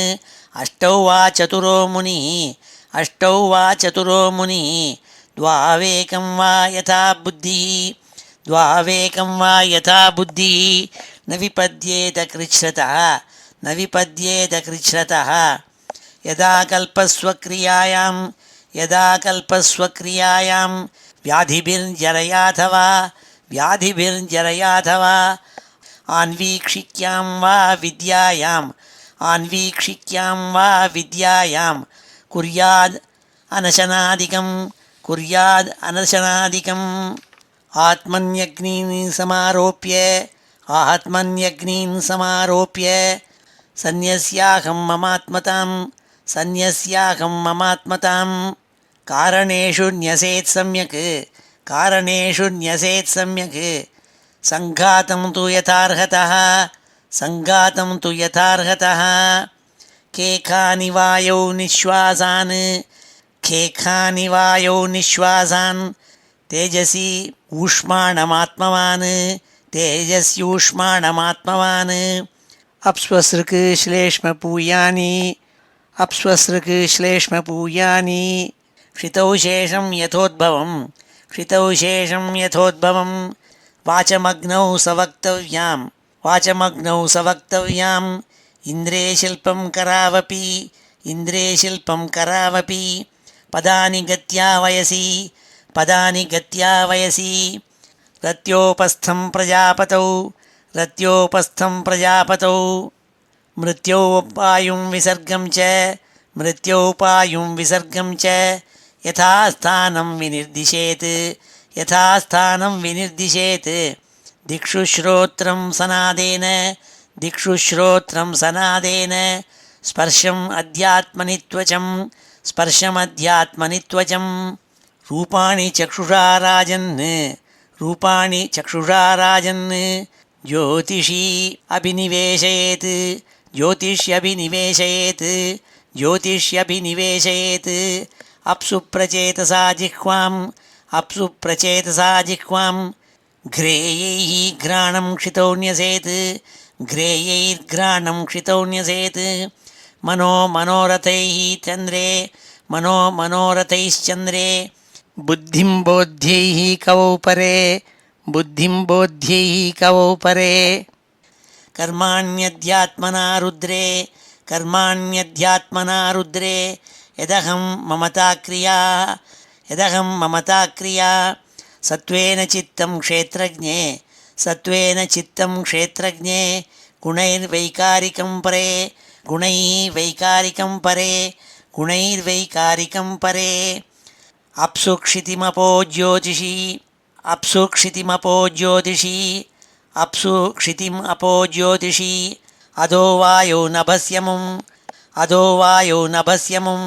अष्टौ वा चतुरो मुनिः द्वावेकं वा यथा बुद्धिः न विपद्येत कृच्छ्रतः यदा कल्पस्वक्रियायां व्याधिभिर्जरयाथवा आन्वीक्षिक्यां वा विद्यायां आन्वीक्षिक्यां वा विद्यायां कुर्याद् अनशनादिकम् आत्मन्यग्नीन् समारोप्य सन्न्यस्याहं ममात्मतां कारणेषु न्यसेत् सम्यक् सङ्घातं तु यथार्हतः खेखानि वायौ निःश्वासान् तेजस्यूष्माणमात्मवान् अप्स्वसृक् श्लेष्मपूयानि क्षितौ शेषं यथोद्भवम् वाचमग्नौ सवक्तव्याम् इन्द्रे शिल्पं करावपि पदानि गत्या वयसि रत्योपस्थं प्रजापतौ मृत्योपायुं विसर्गं च यथास्थानं विनिर्दिशेत् दिक्षु श्रोत्रं सनादेन स्पर्शम् अध्यात्मनित्वचं रूपाणि चक्षुषा राजन् ज्योतिषी अभिनिवेशयेत् अप्सु प्रचेतसा जिह्वां घ्रेयैः घ्राणं क्षितौ न्यसेत् मनोमनोरथैश्चन्द्रे बुद्धिं बोध्यैः कवौ परे कर्माण्यध्यात्मना रुद्रे यदहं ममता क्रिया सत्त्वेन चित्तं क्षेत्रज्ञे गुणैर्वैकारिकं परे अप्सु क्षितिमपो ज्योतिषी अधो वायो नभस्यमुं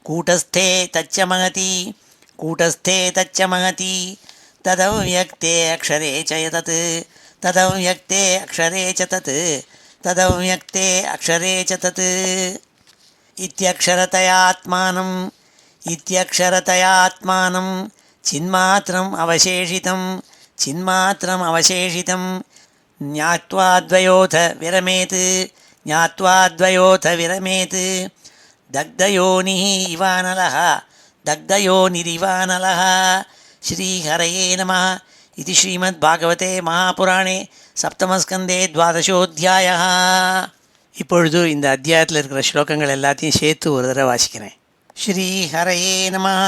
कूटस्थे तच्च महति तदव्यक्ते अक्षरे च तत् इत्यक्षरतयात्मानं चिन्मात्रम् अवशेषितं ज्ञात्वाद्वयोथ विरमेत् दग्धयोनिरिवानलः श्रीहरये नमः इति श्रीमद्भागवते महापुराणे சப்தமஸ்கந்தே துவாதசோத்தியாயः. இப்பொழுது இந்த அத்தியாயத்தில் இருக்கிற ஸ்லோகங்கள் எல்லாத்தையும் சேர்த்து ஒரு தடவை வாசிக்கிறேன். ஸ்ரீ ஹரயே நமः.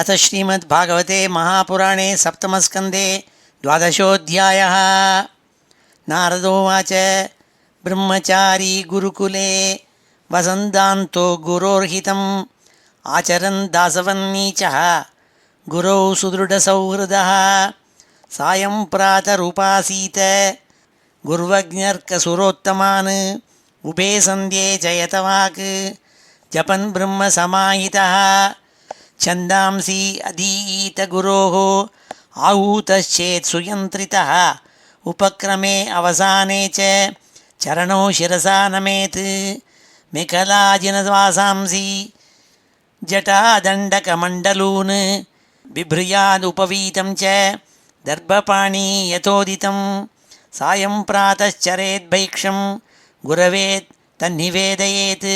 அத ஸ்ரீமத் பாகவதே மகாபுராணே சப்தமஸ்கந்தே துவாதசோத்தியாயः. நாரதோவாச்ச பிரம்மச்சாரி குருகுலே வசந்தாந்தோ குரோர்ஹிதம் ஆச்சரன் தாசவன்னீச்சः குரौ சுதృఢசௌஹృதः सायं प्रातरुपासीत गुर्वज्ञर्कसुरोत्तमान् उभे सन्ध्ये च यतवाक् जपन् ब्रह्मसमाहितः छन्दांसि अधीत गुरोः आहूतश्चेत् सुयन्त्रितः उपक्रमे अवसाने च चरणौ शिरसा नमेत् मेखलाजिनवासांसि जटादण्डकमण्डलून् बिभ्रूयादुपवीतं च दर्भपाणि यथोदितं सायं प्रातश्चरेद्भैक्षं गुरवेत् तन्निवेदयेत्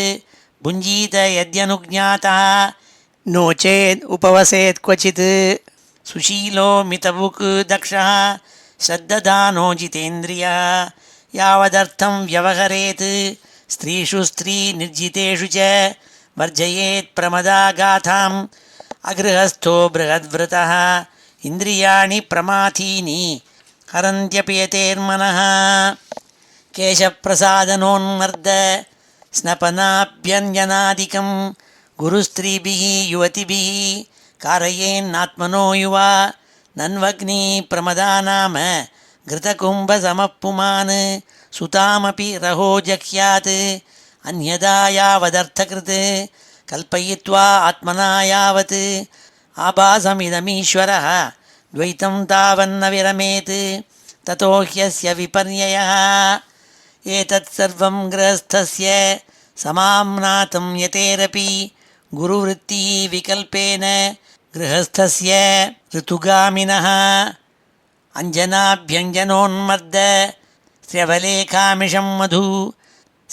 भुञ्जीत यद्यनुज्ञातः नो चेत् उपवसेत् क्वचित् सुशीलो मितबुक् दक्षः श्रद्दधानो जितेन्द्रियः यावदर्थं व्यवहरेत् स्त्रीषु स्त्रीनिर्जितेषु च वर्जयेत् प्रमदागाथाम् अगृहस्थो बृहद्व्रतः इन्द्रियाणि प्रमाथीनि हरन्त्यपि यतेर्मनः केशप्रसादनोन्मर्द ஸ்னபனாப்யஞ்சனாதிகம் குருஸ்திரீபிः யுவதிபிः காரயேன்னாத்மனோ யுவா நன்வக்னி பிரமதாநாம கிருதகும்பசமப்புமான் சுதாமபி ரஹோ ஜக்யாத் அந்யதா யாவதர்த்தகிருத் கல்பயித்வா ஆத்மனா யாவத் ஆபாசமிதமீஸ்வரः द्वैतं तावन्न विरमेत् ततो ह्यस्य विपर्ययः एतत् सर्वं गृहस्थस्य समाम्नातं यतेरपि गुरुवृत्तिः विकल्पेन गृहस्थस्य ऋतुगामिनः अञ्जनाभ्यञ्जनोन्मर्द स्रवलेखामिषं मधु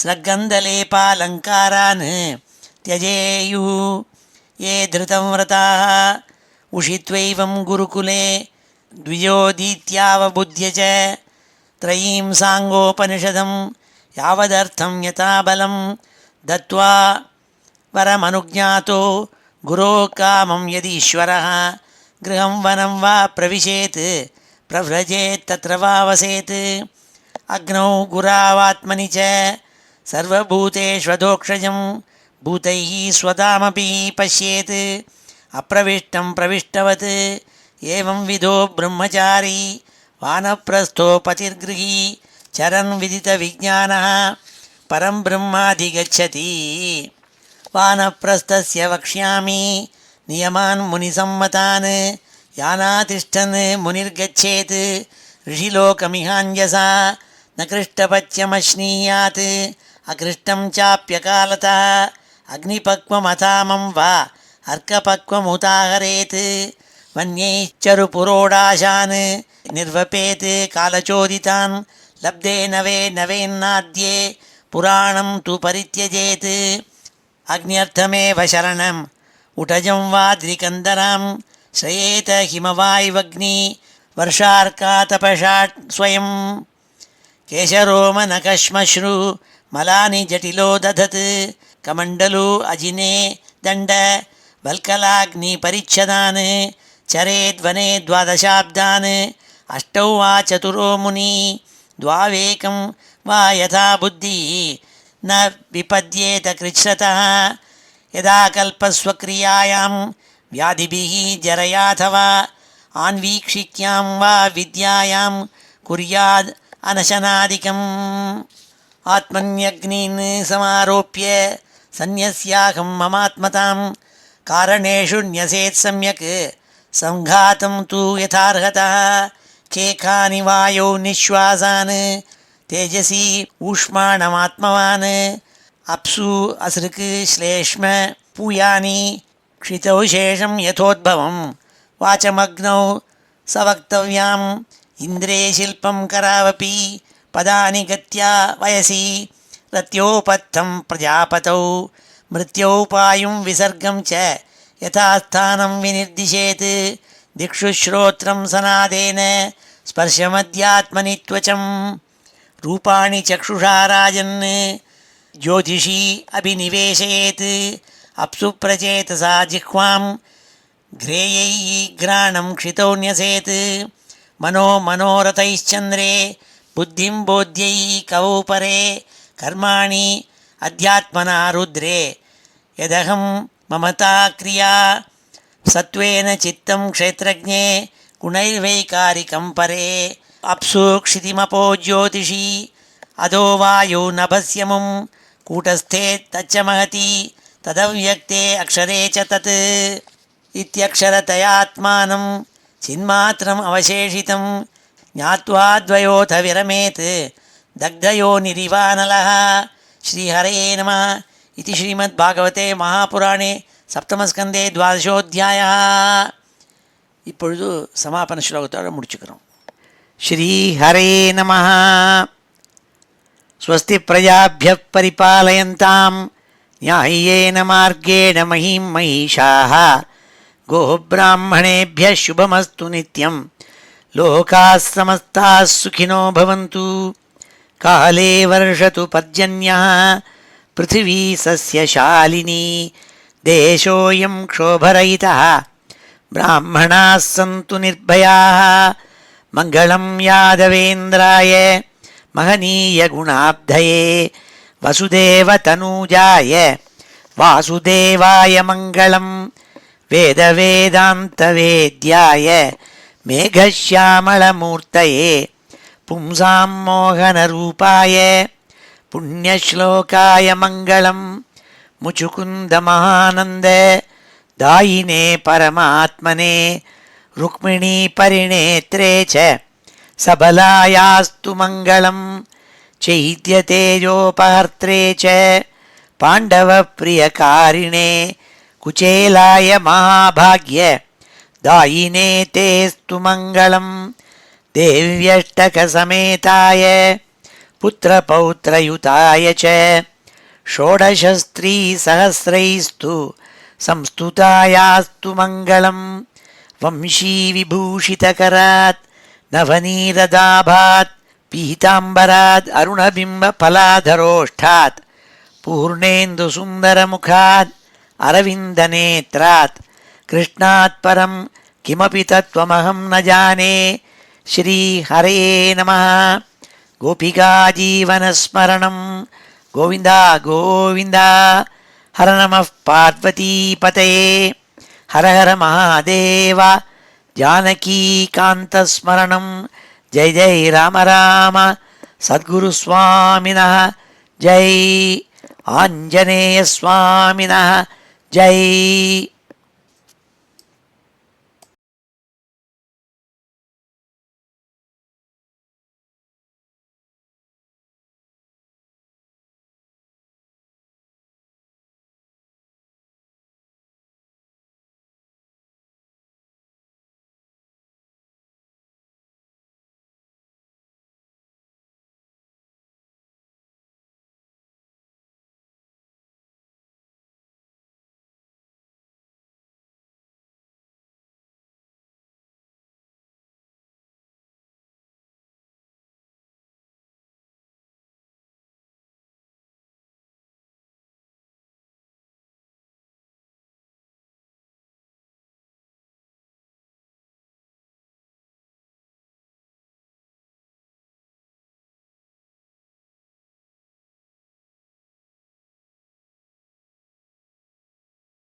स्रग्गन्धलेपालङ्कारान् त्यजेयुः ये धृतं व्रताः उषित्वैवं गुरुकुले द्विजोदीत्यावबुध्य च त्रयीं साङ्गोपनिषदं यावदर्थं यथा बलं दत्त्वा वरमनुज्ञातो गुरोः कामं यदीश्वरः गृहं वनं वा प्रविशेत् प्रव्रजेत् तत्र वा वसेत् अग्नौ गुरावात्मनि च सर्वभूतेष्वधोक्षजं भूतैः स्वधामपि पश्येत् अप्रविष्टं प्रविष्टवत् एवं विधो ब्रह्मचारी वानप्रस्थोपतिर्गृही चरन् विदितविज्ञानः परं ब्रह्माधिगच्छति वानप्रस्थस्य वक्ष्यामि नियमान् मुनिसम्मतान् यानातिष्ठन् मुनिर्गच्छेत् ऋषिलोकमिहाञ्जसा न कृष्टपच्यमश्नीयात् अकृष्टं चाप्यकालतः अग्निपक्वमथामं वा अर्कपक्वमुदाहरेत् वन्यैश्चरुपुरोडाशान् निर्वपेत् कालचोदितान् लब्धे नवे नवेन्नाद्ये पुराणं तु परित्यजेत् अग्न्यर्थमेव शरणम् उटजं वा द्रिकन्दरां श्रयेत हिमवायुवग्नि वर्षार्कातपशात् स्वयं केशरोमनकश्मश्रु मलानि जटिलो दधत् कमण्डलु अजिने दण्ड वल्कलाग्निपरिच्छदान् चरेद्वने द्वादशाब्दान् अष्टौ वा चतुरो मुनि द्वावेकं वा यथा बुद्धिः न विपद्येत कृच्छ्रतः यदा कल्पस्वक्रियायां व्याधिभिः जरयाथवा आन्वीक्षिक्यां वा विद्यायां कुर्याद् अनशनादिकम् आत्मन्यग्नीन् समारोप्य सन्न्यस्याहं ममात्मतां कारणेषु न्यसेत् सम्यक् संघातं तु यथार्हतः केकानि वायौ निःश्वासान् तेजसी ऊष्माणमात्मवान् अप्सु असृक् श्लेष्म पूयानि क्षितौ शेषं यथोद्भवं वाचमग्नौ सवक्तव्याम् इन्द्रे शिल्पं करावपि पदानि गत्या वयसि रत्योपत्थं प्रजापतौ मृत्योः पायुं विसर्गं च यथास्थानं विनिर्दिशेत् दिक्षु श्रोत्रं सनादेन स्पर्शमध्यात्मनि त्वचं रूपाणि चक्षुषा राजन् ज्योतिषी अभिनिवेशयेत् अप्सु प्रचेतसा जिह्वां घ्रेयैः घ्राणं क्षितौ न्यसेत् मनोरथैश्चन्द्रे बुद्धिं बोध्यैः कवौ परे कर्माणि अध्यात्मना रुद्रे यदहं ममता क्रिया सत्त्वेन चित्तं क्षेत्रज्ञे गुणैर्वैकारिकं परे अप्सु क्षितिमपो ज्योतिषी अधो वायु नभस्यमुं कूटस्थे तच्च महति तदव्यक्ते अक्षरे च तत् इत्यक्षरतयात्मानं चिन्मात्रम् अवशेषितं ज्ञात्वा द्वयोथ विरमेत् दग्धयोनिरिवानलः श्रीहरये नमः इति श्रीमद्भागवते महापुराणे सप्तमस्कन्दे द्वादशोऽध्यायः. இப்பொழுது சமாபன ஸ்லோகத்தோடு முடிச்சுக்கிறோம். ஸ்ரீஹரே நமः. ஸ்வஸ்தி பிரஜாभ्यः பரிபாலயந்தாம் न्याय्येन मार्गेण महीं महिषाः गोब्राह्मणेभ्यः शुभमस्तु नित्यं लोकाः समस्ताः सुखिनो भवन्तु. काले वर्षतु पर्जन्यः पृथिवी सस्यशालिनी देशोऽयं क्षोभरहितः ब्राह्मणाः सन्तु निर्भयाः. मङ्गलं यादवेन्द्राय महनीयगुणाब्धये वसुदेवतनूजाय वासुदेवाय मङ्गलम् वेदवेदान्तवेद्याय मेघश्यामलमूर्तये पुंसां मोहनरूपाय पुण्यश्लोकाय मङ्गलम् मुचुकुन्दमहानन्द दायिने परमात्मने रुक्मिणीपरिणेत्रे च सबलायास्तु मङ्गलम् चैत्यतेजोपहर्त्रे च पाण्डवप्रियकारिणे कुचेलाय महाभाग्य दायिने तेस्तु मङ्गलम् देव्यष्टकसमेताय पुत्रपौत्रयुताय च षोडशस्त्रीसहस्रैस्तु संस्तुतायास्तु मङ्गलम् वंशीविभूषितकरात् नवनीरदाभात् पीताम्बरात् अरुणबिम्बफलाधरोष्ठात् पूर्णेन्दुसुन्दरमुखात् अरविन्दनेत्रात् कृष्णात् परं किमपि तत्त्वमहं न जाने श्रीहरये नमः। गोपिकाजीवनस्मरणं गोविन्द गोविन्द। हर नमः पार्वतीपतये। हर हर महादेव। जानकीकान्तस्मरणं जय जय राम राम। सद्गुरुस्वामिनः जय। आञ्जनेयस्वामिनः जय।